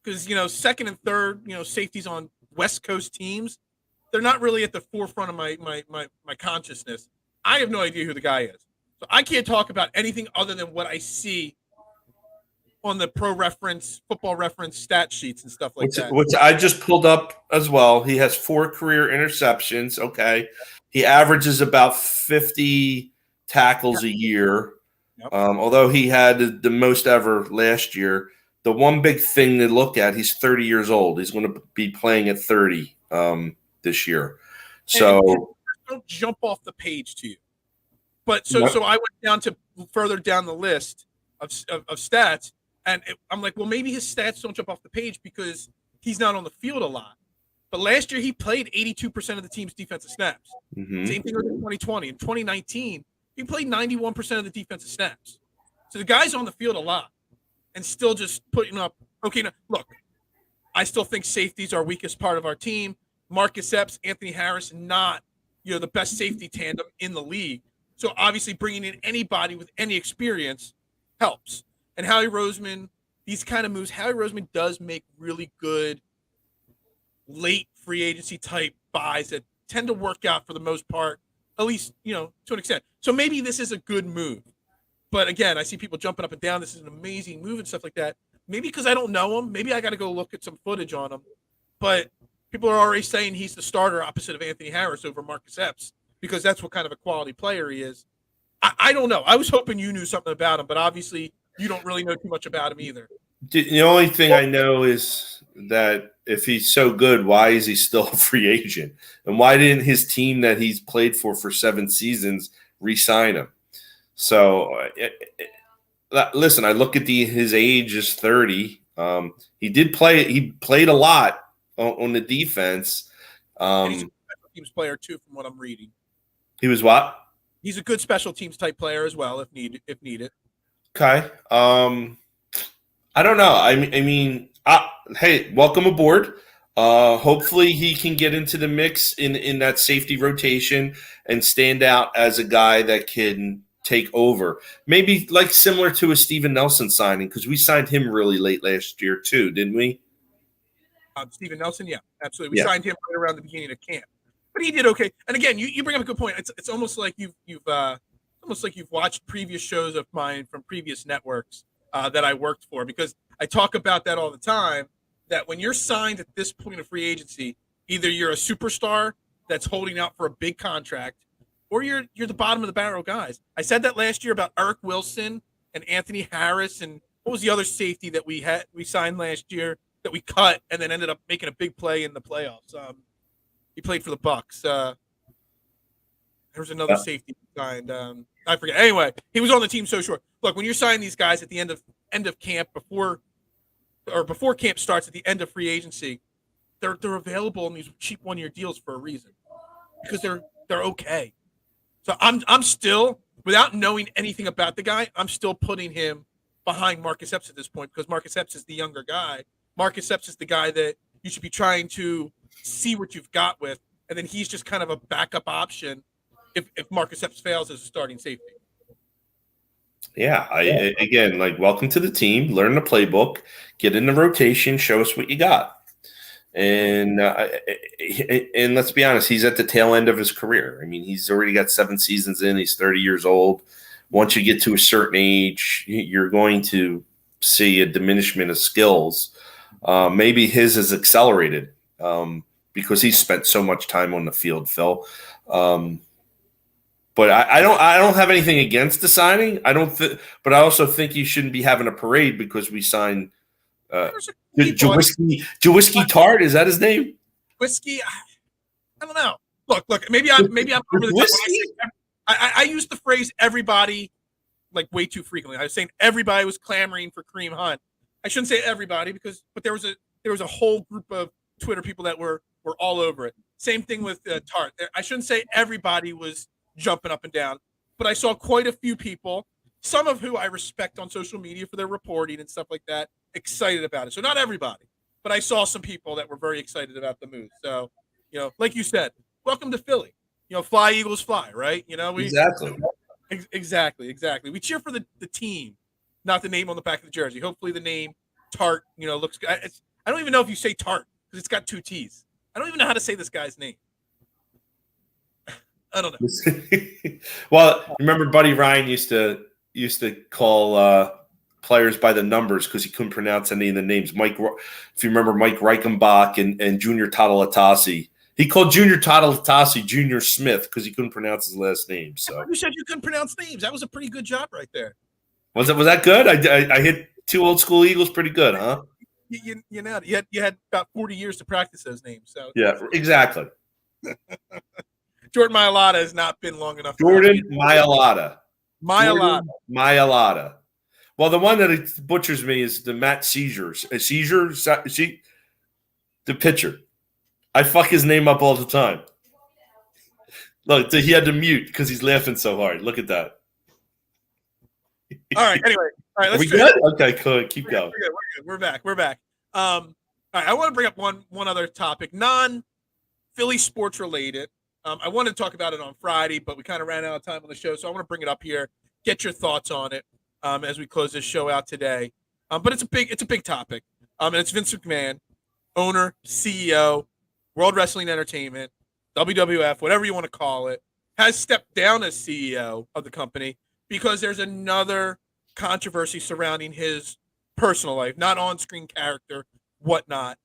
because, second and third, safeties on West Coast teams, they're not really at the forefront of my consciousness. I have no idea who the guy is. So I can't talk about anything other than what I see on the football reference stat sheets and stuff like that. Which I just pulled up as well. He has 4 career interceptions. Okay. He averages about 50 tackles a year. Yep. Although he had the most ever last year. The one big thing to look at, he's 30 years old. He's going to be playing at 30 this year. So don't jump off the page to you. But so I went down to further down the list of stats. And I'm like, well, maybe his stats don't jump off the page because he's not on the field a lot. But last year, he played 82% of the team's defensive snaps. Mm-hmm. Same thing with 2020. In 2019, he played 91% of the defensive snaps. So the guy's on the field a lot and still just putting up. Okay, now, look, I still think safeties are weakest part of our team. Marcus Epps, Anthony Harris, not the best safety tandem in the league. So obviously bringing in anybody with any experience helps. And Howie Roseman, these kind of moves, Howie Roseman does make really good late free agency type buys that tend to work out for the most part, at least, to an extent. So maybe this is a good move. But again, I see people jumping up and down. This is an amazing move and stuff like that. Maybe because I don't know him. Maybe I got to go look at some footage on him. But people are already saying he's the starter opposite of Anthony Harris over Marcus Epps because that's what kind of a quality player he is. I don't know. I was hoping you knew something about him, but obviously you don't really know too much about him either. The only thing I know is that if he's so good, why is he still a free agent? And why didn't his team that he's played for 7 seasons re-sign him? So, listen, I look at his age is 30. He played a lot on the defense. And he's a special teams player too, from what I'm reading. He was what? He's a good special teams type player as well, if needed. Okay. I don't know. I mean, hey, welcome aboard. Hopefully he can get into the mix in that safety rotation and stand out as a guy that can take over. Maybe like similar to a Steven Nelson signing, because we signed him really late last year too, didn't we? Steven Nelson, yeah, absolutely. We signed him right around the beginning of camp, but he did okay. And again, you bring up a good point. It's almost like you've watched previous shows of mine from previous networks that I worked for, because I talk about that all the time, that when you're signed at this point of free agency, either you're a superstar that's holding out for a big contract, or you're the bottom of the barrel guys. I said that last year about Eric Wilson and Anthony Harris, and what was the other safety that we signed last year that we cut and then ended up making a big play in the playoffs. He played for the Bucks. There was another safety signed. I forget. Anyway, he was on the team so short. Look, when you're signing these guys at the end of camp, before camp starts at the end of free agency, they're available in these cheap 1-year deals for a reason, because they're okay. So I'm still, without knowing anything about the guy, I'm still putting him behind Marcus Epps at this point, because Marcus Epps is the younger guy. Marcus Epps is the guy that you should be trying to see what you've got with, and then he's just kind of a backup option if Marcus Epps fails as a starting safety. Yeah, again, welcome to the team. Learn the playbook, get in the rotation, show us what you got. And let's be honest, he's at the tail end of his career. I mean, he's already got 7 seasons in. He's 30 years old. Once you get to a certain age, you're going to see a diminishment of skills. Maybe his is accelerated because he's spent so much time on the field, Phil. But I don't have anything against the signing. But I also think you shouldn't be having a parade because we signed Jaquisti Tartt. Is that his name? Whiskey. I don't know. Look. Maybe I'm over the top. I use the phrase "everybody" like way too frequently. I was saying everybody was clamoring for Kareem Hunt. I shouldn't say everybody but there was a whole group of Twitter people that were all over it. Same thing with Tartt. I shouldn't say everybody was jumping up and down, but I saw quite a few people, some of who I respect on social media for their reporting and stuff like that, excited about it. So not everybody, but I saw some people that were very excited about the move. So, like you said, welcome to Philly. Fly Eagles fly, right? Exactly. We cheer for the team, not the name on the back of the jersey. Hopefully the name Tartt, looks good. I don't even know if you say Tartt because it's got 2 T's. I don't even know how to say this guy's name. I don't know. Well, remember Buddy Ryan used to call players by the numbers because he couldn't pronounce any of the names. If you remember Mike Reichenbach and Junior Tadalatasi. He called Junior Tadalatasi Junior Smith because he couldn't pronounce his last name. So you said you couldn't pronounce names. That was a pretty good job right there. Was that good? I hit 2 old school Eagles pretty good, huh? You had about 40 years to practice those names. So yeah, exactly. Jordan Mailata has not been long enough. Jordan Mailata. Mailata. Well, the one that butchers me is the Matt Seizures. The pitcher. I fuck his name up all the time. Look, he had to mute because he's laughing so hard. Look at that. All right. Anyway, all right. Let's good. Okay, cool. Keep going. We're back. We're back. All right. I want to bring up one other topic, non-Philly sports related. I wanted to talk about it on Friday, but we kind of ran out of time on the show, so I want to bring it up here. Get your thoughts on it as we close this show out today. But it's a big topic. And it's Vince McMahon, owner, CEO, World Wrestling Entertainment, WWF, whatever you want to call it, has stepped down as CEO of the company because there's another controversy surrounding his personal life, not on-screen character, whatnot,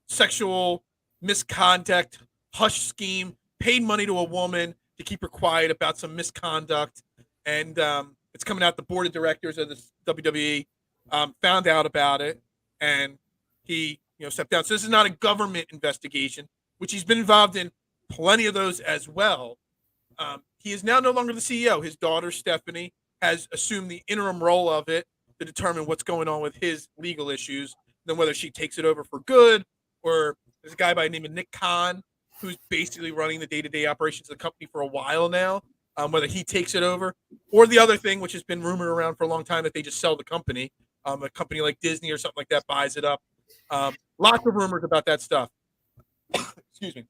sexual misconduct, hush scheme, paid money to a woman to keep her quiet about some misconduct, and it's coming out. The board of directors of the WWE found out about it, and he stepped down. So this is not a government investigation, which he's been involved in plenty of those as well. He is now no longer the CEO. His daughter, Stephanie, has assumed the interim role of it to determine what's going on with his legal issues, then whether she takes it over for good, or there's a guy by the name of Nick Khan who's basically running the day-to-day operations of the company for a while now, whether he takes it over, or the other thing, which has been rumored around for a long time, that they just sell the company. A company like Disney or something like that buys it up. Lots of rumors about that stuff. Excuse me.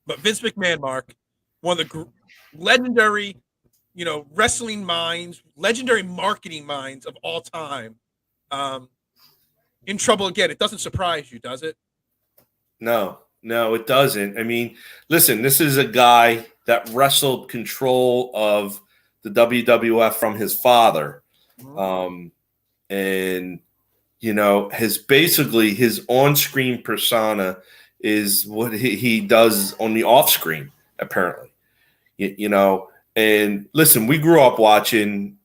But Vince McMahon, Mark, one of the legendary, wrestling minds, legendary marketing minds of all time, in trouble again. It doesn't surprise you, does it? No, it doesn't. I mean, listen, this is a guy that wrestled control of the WWF from his father. And his on-screen persona is what he does on the off-screen, apparently. And listen, we grew up watching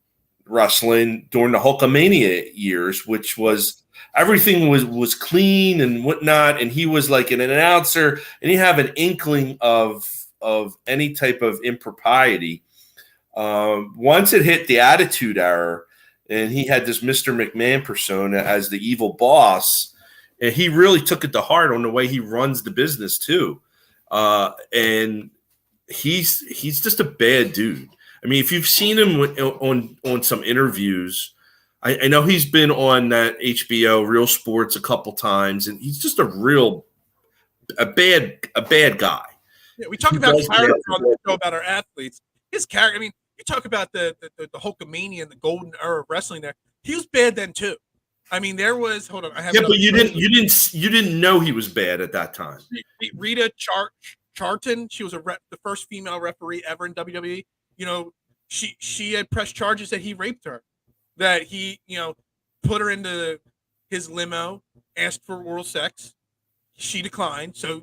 wrestling during the Hulkamania years, which was everything was clean and whatnot, and he was like an announcer, and you have an inkling of any type of impropriety. Once it hit the Attitude Era, and he had this Mr. McMahon persona as the evil boss, and he really took it to heart on the way he runs the business too. And he's just a bad dude. I mean, if you've seen him on some interviews, I know he's been on that HBO Real Sports a couple times, and he's just a bad guy. Yeah, we talk about character on the show about our athletes. His character, I mean, you talk about the Hulkamania and the golden era of wrestling there. He was bad then too. I mean, there was but you didn't know he was bad at that time. Rita Charlton, she was the first female referee ever in WWE. She had pressed charges that he raped her, that he put her into his limo, asked for oral sex. She declined. So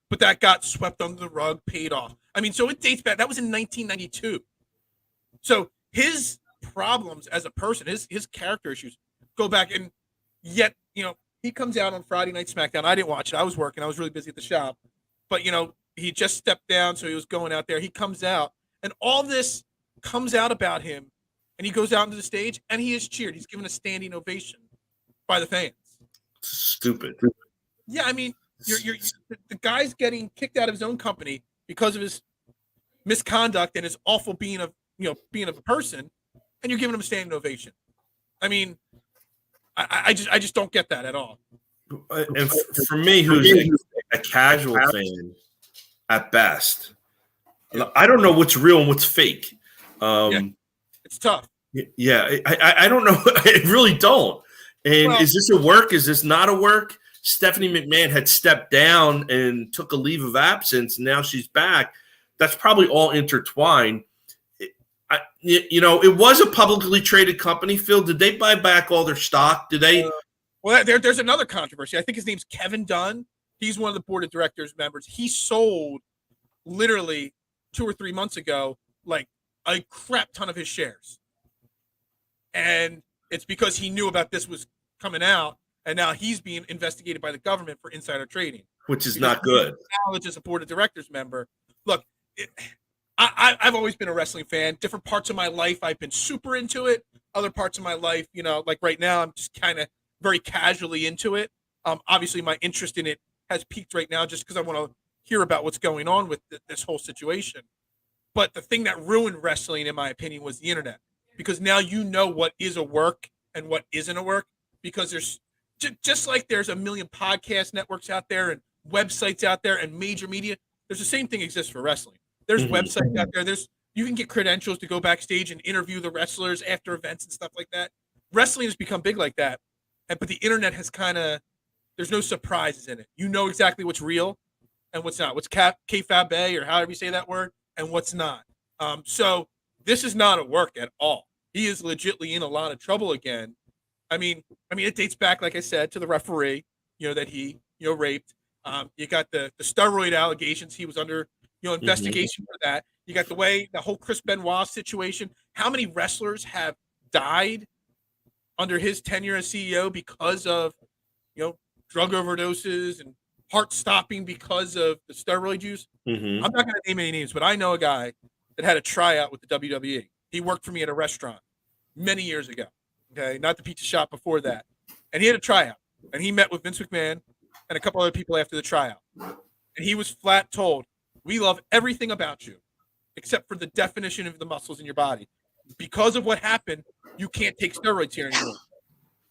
but that got swept under the rug, paid off. I mean, so it dates back. That was in 1992. So his problems as a person, his character issues go back, and yet, he comes out on Friday Night SmackDown. I didn't watch it. I was working. I was really busy at the shop. But, he just stepped down, so he was going out there. He comes out, and all this comes out about him, and he goes out into the stage, and he is cheered. He's given a standing ovation by the fans. Stupid. Yeah, I mean, the guy's getting kicked out of his own company because of his misconduct and his awful being of a person, and you're giving him a standing ovation. I mean, I just don't get that at all. And for me, who's a casual fan at best, I don't know what's real and what's fake. It's tough. Yeah, I don't know. I really don't. And is this a work? Is this not a work? Stephanie McMahon had stepped down and took a leave of absence. And now she's back. That's probably all intertwined. It was a publicly traded company. Phil, did they buy back all their stock? Did they? There's another controversy. I think his name's Kevin Dunn. He's one of the board of directors members. He sold literally 2 or 3 months ago, like a crap ton of his shares. And it's because he knew about this was coming out, and now he's being investigated by the government for insider trading. Which is not good. Knowledge as a board of directors member. Look, I've always been a wrestling fan. Different parts of my life, I've been super into it. Other parts of my life, like right now, I'm just kind of very casually into it. Obviously, my interest in it has peaked right now just because I want to hear about what's going on with this whole situation. But the thing that ruined wrestling, in my opinion, was the internet. Because now you know what is a work and what isn't a work. Because there's just like there's a million podcast networks out there and websites out there and major media. There's the same thing exists for wrestling. There's websites out there. You can get credentials to go backstage and interview the wrestlers after events and stuff like that. Wrestling has become big like that. But the internet has there's no surprises in it. You know exactly what's real and what's not. What's kayfabe or however you say that word, and what's not. So this is not a work at all. He is legitimately in a lot of trouble again. I mean, it dates back, like I said, to the referee, that he, raped. You got the steroid allegations. He was under, investigation for that. You got the whole Chris Benoit situation. How many wrestlers have died under his tenure as CEO because of, drug overdoses and heart stopping because of the steroid use? I'm not going to name any names, but I know a guy that had a tryout with the WWE. He worked for me at a restaurant many years ago. Okay, not the pizza shop before that. And he had a tryout, and he met with Vince McMahon and a couple other people after the tryout. And he was flat told, "We love everything about you, except for the definition of the muscles in your body. Because of what happened, you can't take steroids here anymore.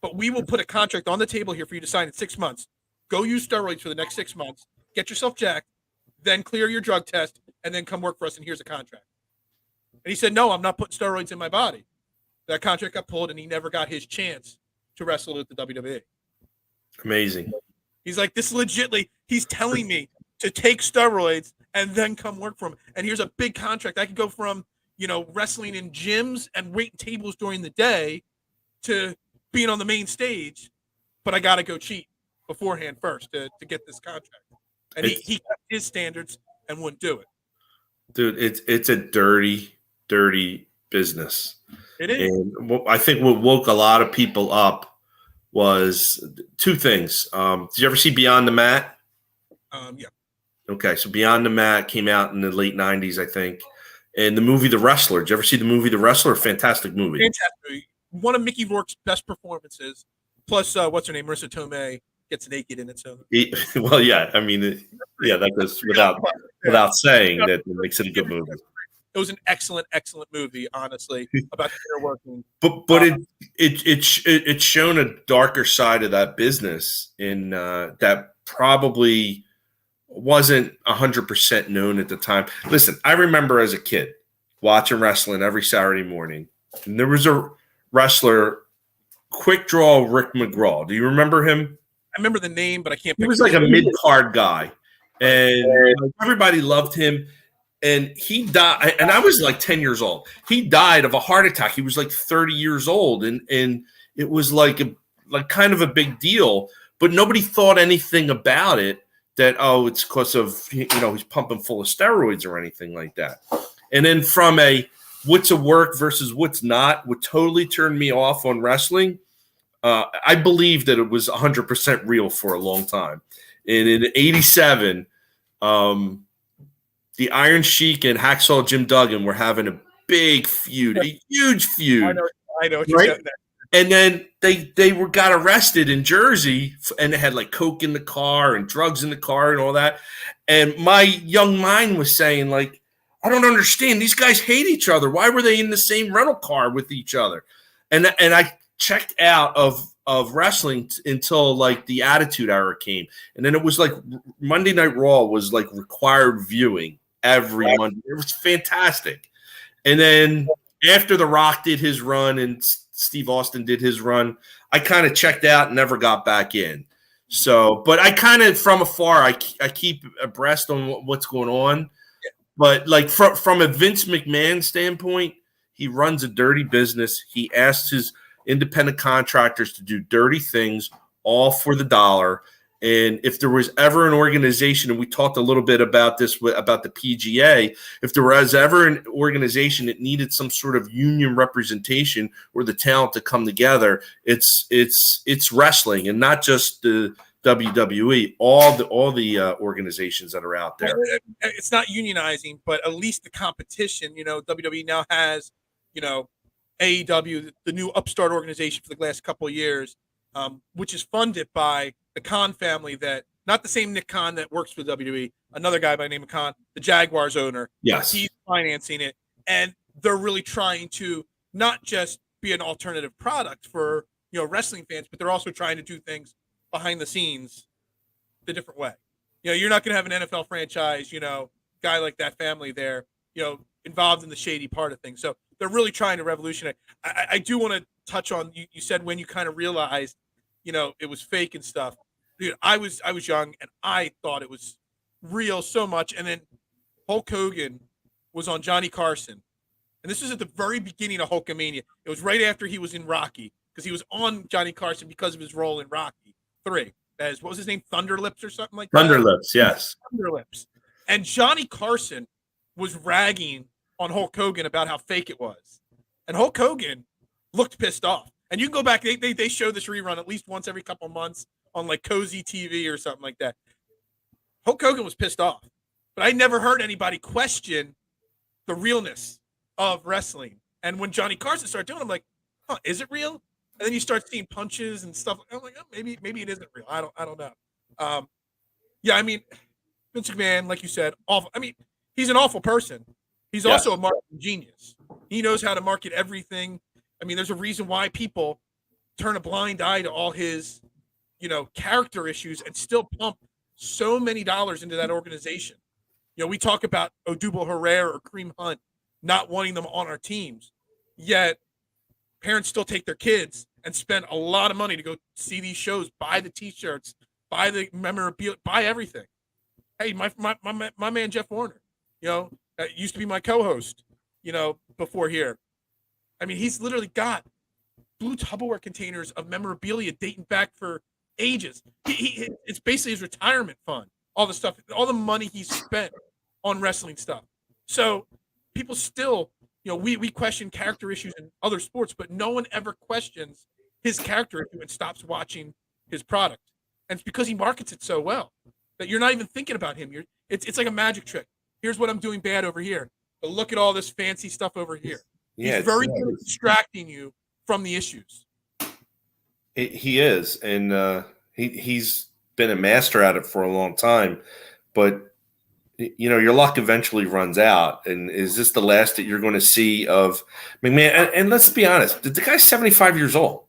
But we will put a contract on the table here for you to sign in 6 months. Go use steroids for the next 6 months, get yourself jacked, then clear your drug test, and then come work for us, and here's a contract." And he said, "No, I'm not putting steroids in my body." That contract got pulled, and he never got his chance to wrestle with the WWE. Amazing. He's like, this legitimately, he's telling me to take steroids and then come work for him. And here's a big contract. I could go from, wrestling in gyms and waiting tables during the day to being on the main stage, but I got to go cheat beforehand first to get this contract. And he kept his standards and wouldn't do it. Dude, it's a dirty, dirty business. It is. And I think what woke a lot of people up was 2 things. Did you ever see Beyond the Mat? Yeah. Okay, so Beyond the Mat came out in the late 90s, I think. And the movie The Wrestler. Did you ever see the movie The Wrestler? Fantastic movie. Fantastic. One of Mickey Rourke's best performances. Plus, what's her name? Marissa Tomei gets naked in it. So. Well, yeah. I mean, that goes without saying that it makes it a good movie. It was an excellent, excellent movie, honestly, about the inner working. But it's shown a darker side of that business in that probably wasn't 100% known at the time. Listen, I remember as a kid watching wrestling every Saturday morning, and there was a wrestler, Quick Draw Rick McGraw. Do you remember him? I remember the name, but I can't. He was like a mid-card guy, and everybody loved him. And he died, and I was like 10 years old. He died of a heart attack. He was like 30 years old, and it was like kind of a big deal. But nobody thought anything about it that, oh, it's because of, he's pumping full of steroids or anything like that. And then from a what's a work versus what's not, what totally turned me off on wrestling, I believe that it was 100% real for a long time. And in '87, the Iron Sheik and Hacksaw Jim Duggan were having a big feud, a huge feud. I know what right? you're saying there. And then they got arrested in Jersey, and they had like coke in the car and drugs in the car and all that. And my young mind was saying, like, I don't understand. These guys hate each other. Why were they in the same rental car with each other? And I checked out of wrestling until like the Attitude Era came, and then it was like Monday Night Raw was like required viewing every Monday. It was fantastic. And then after The Rock did his run and Steve Austin did his run, I kind of checked out and never got back in. So, but I kind of from afar, I keep abreast on what's going on. But like from a Vince McMahon standpoint, he runs a dirty business. He asks his independent contractors to do dirty things, all for the dollar. And if there was ever an organization, and we talked a little bit about this about the PGA, if there was ever an organization that needed some sort of union representation or the talent to come together, it's wrestling, and not just the WWE. All the organizations that are out there. It's not unionizing, but at least the competition. WWE now has, AEW, the new upstart organization for the last couple of years, which is funded by the Khan family, that not the same Nick Khan that works for WWE, another guy by the name of Khan, the Jaguars owner. Yes. He's financing it. And they're really trying to not just be an alternative product for, wrestling fans, but they're also trying to do things behind the scenes the different way. You're not going to have an NFL franchise, guy like that family there, involved in the shady part of things. So they're really trying to revolutionize. I do want to touch on, you said when you kind of realized, it was fake and stuff. Dude, I was young and I thought it was real so much. And then Hulk Hogan was on Johnny Carson. And this was at the very beginning of Hulkamania. It was right after he was in Rocky, because he was on Johnny Carson because of his role in Rocky 3. As what was his name? Thunderlips or something like that? Thunderlips, yes. Thunderlips. And Johnny Carson was ragging on Hulk Hogan about how fake it was. And Hulk Hogan looked pissed off. And you can go back, they show this rerun at least once every couple of months on like Cozy TV or something like that. Hulk Hogan was pissed off. But I never heard anybody question the realness of wrestling. And when Johnny Carson started doing it, I'm like, is it real? And then you start seeing punches and stuff. I'm like, maybe it isn't real. I don't know. Vince McMahon, like you said, awful. He's an awful person. He's also a marketing genius. He knows how to market everything. There's a reason why people turn a blind eye to all his, character issues and still pump so many dollars into that organization. We talk about Odubel Herrera or Kareem Hunt not wanting them on our teams, yet parents still take their kids and spend a lot of money to go see these shows, buy the T-shirts, buy the memorabilia, buy everything. Hey, my man Jeff Warner, used to be my co-host, before here. He's literally got blue Tupperware containers of memorabilia dating back for ages. It's basically his retirement fund, all the stuff, all the money he's spent on wrestling stuff. So people still, we question character issues in other sports, but no one ever questions his character issue and stops watching his product. And it's because he markets it so well that you're not even thinking about him. It's like a magic trick. Here's what I'm doing bad over here, but look at all this fancy stuff over here. Yeah, he's very good at distracting you from the issues. He is, and he's been a master at it for a long time. But your luck eventually runs out. And is this the last that you're going to see of McMahon? And let's be honest, the guy's 75 years old.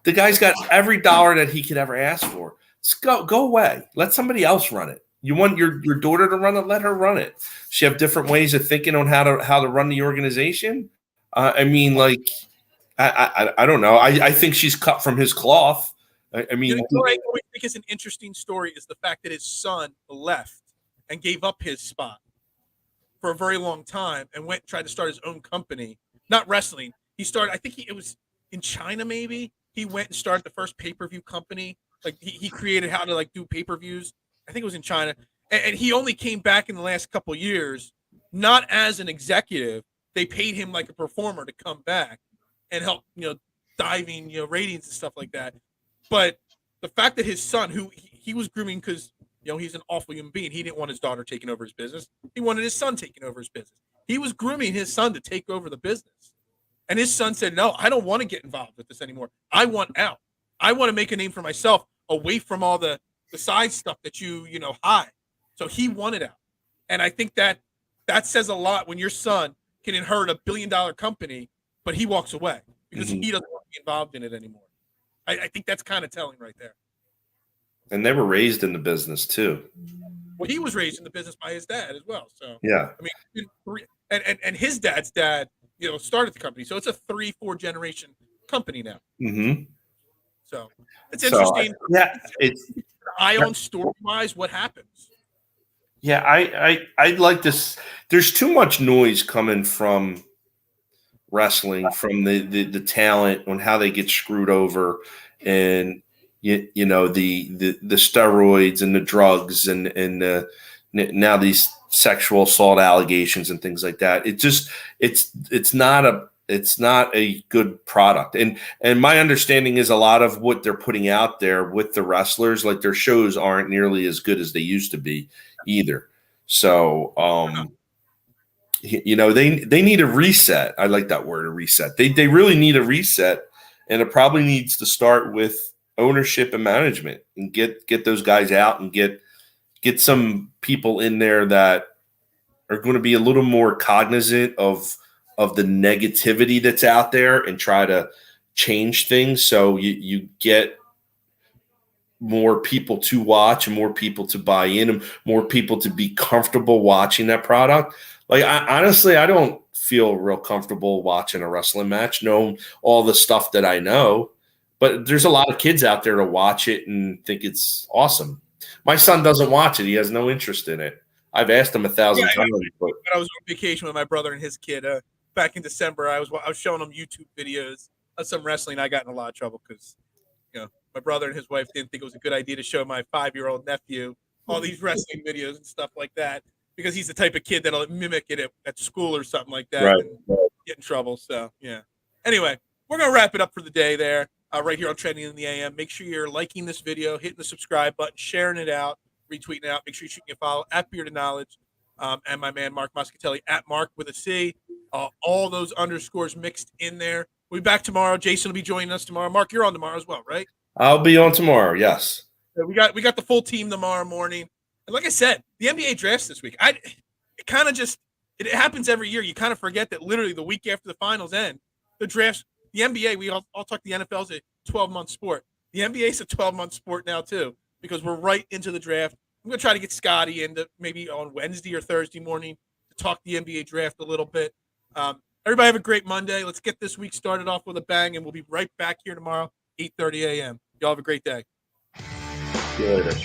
The guy's got every dollar that he could ever ask for. Just go away. Let somebody else run it. You want your daughter to run it? Let her run it. She have different ways of thinking on how to run the organization. I don't know. I think she's cut from his cloth. What I think is an interesting story is the fact that his son left and gave up his spot for a very long time and tried to start his own company, not wrestling. He started, I think it was in China, maybe. He went and started the first pay-per-view company. Like he created how to do pay-per-views I think it was in China, and he only came back in the last couple years, not as an executive. They paid him like a performer to come back and help, diving, ratings and stuff like that. But the fact that his son, who he was grooming because, he's an awful human being. He didn't want his daughter taking over his business. He wanted his son taking over his business. He was grooming his son to take over the business. And his son said, no, I don't want to get involved with this anymore. I want out. I want to make a name for myself away from all the side stuff that you hide. So he wanted out. And I think that says a lot when your son can inherit $1 billion company, but he walks away because he doesn't want to be involved in it anymore. I think that's kind of telling right there. And they were raised in the business too. Well, he was raised in the business by his dad as well. So yeah, I mean, and his dad's dad, started the company, so it's a 3-4 generation company now. Mm-hmm. So it's interesting. It's eye on story wise what happens. Yeah, I'd like this. There's too much noise coming from wrestling, from the talent on how they get screwed over, and the steroids and the drugs and now these sexual assault allegations and things like that. It's not a good product. And my understanding is a lot of what they're putting out there with the wrestlers, like their shows aren't nearly as good as they used to be either. So, they need a reset. I like that word, a reset. They really need a reset, and it probably needs to start with ownership and management, and get those guys out and get some people in there that are going to be a little more cognizant of the negativity that's out there and try to change things. So you get more people to watch and more people to buy in and more people to be comfortable watching that product. Like, honestly, I don't feel real comfortable watching a wrestling match, knowing all the stuff that I know, but there's a lot of kids out there to watch it and think it's awesome. My son doesn't watch it. He has no interest in it. I've asked him 1,000 times. But I was on vacation with my brother and his kid back in December. I was showing him YouTube videos of some wrestling. I got in a lot of trouble because, my brother and his wife didn't think it was a good idea to show my 5-year-old nephew all these wrestling videos and stuff like that, because he's the type of kid that'll mimic it at school or something like that, right, and get in trouble. So, yeah. Anyway, we're going to wrap it up for the day there, right here on Trending in the AM. Make sure you're liking this video, hitting the subscribe button, sharing it out, retweeting it out. Make sure you shoot me a follow at Beard of Knowledge, and my man Mark Muscatelli at Mark with a C. All those underscores mixed in there. We'll be back tomorrow. Jason will be joining us tomorrow. Mark, you're on tomorrow as well, right? I'll be on tomorrow, yes. We got the full team tomorrow morning. And like I said, the NBA drafts this week. It happens every year. You kind of forget that literally the week after the finals end, the drafts, the NBA, we all talk the NFL is a 12-month sport. The NBA is a 12-month sport now too, because we're right into the draft. I'm going to try to get Scotty in maybe on Wednesday or Thursday morning to talk the NBA draft a little bit. Everybody have a great Monday. Let's get this week started off with a bang, and we'll be right back here tomorrow, 8:30 a.m. Y'all have a great day. See you later.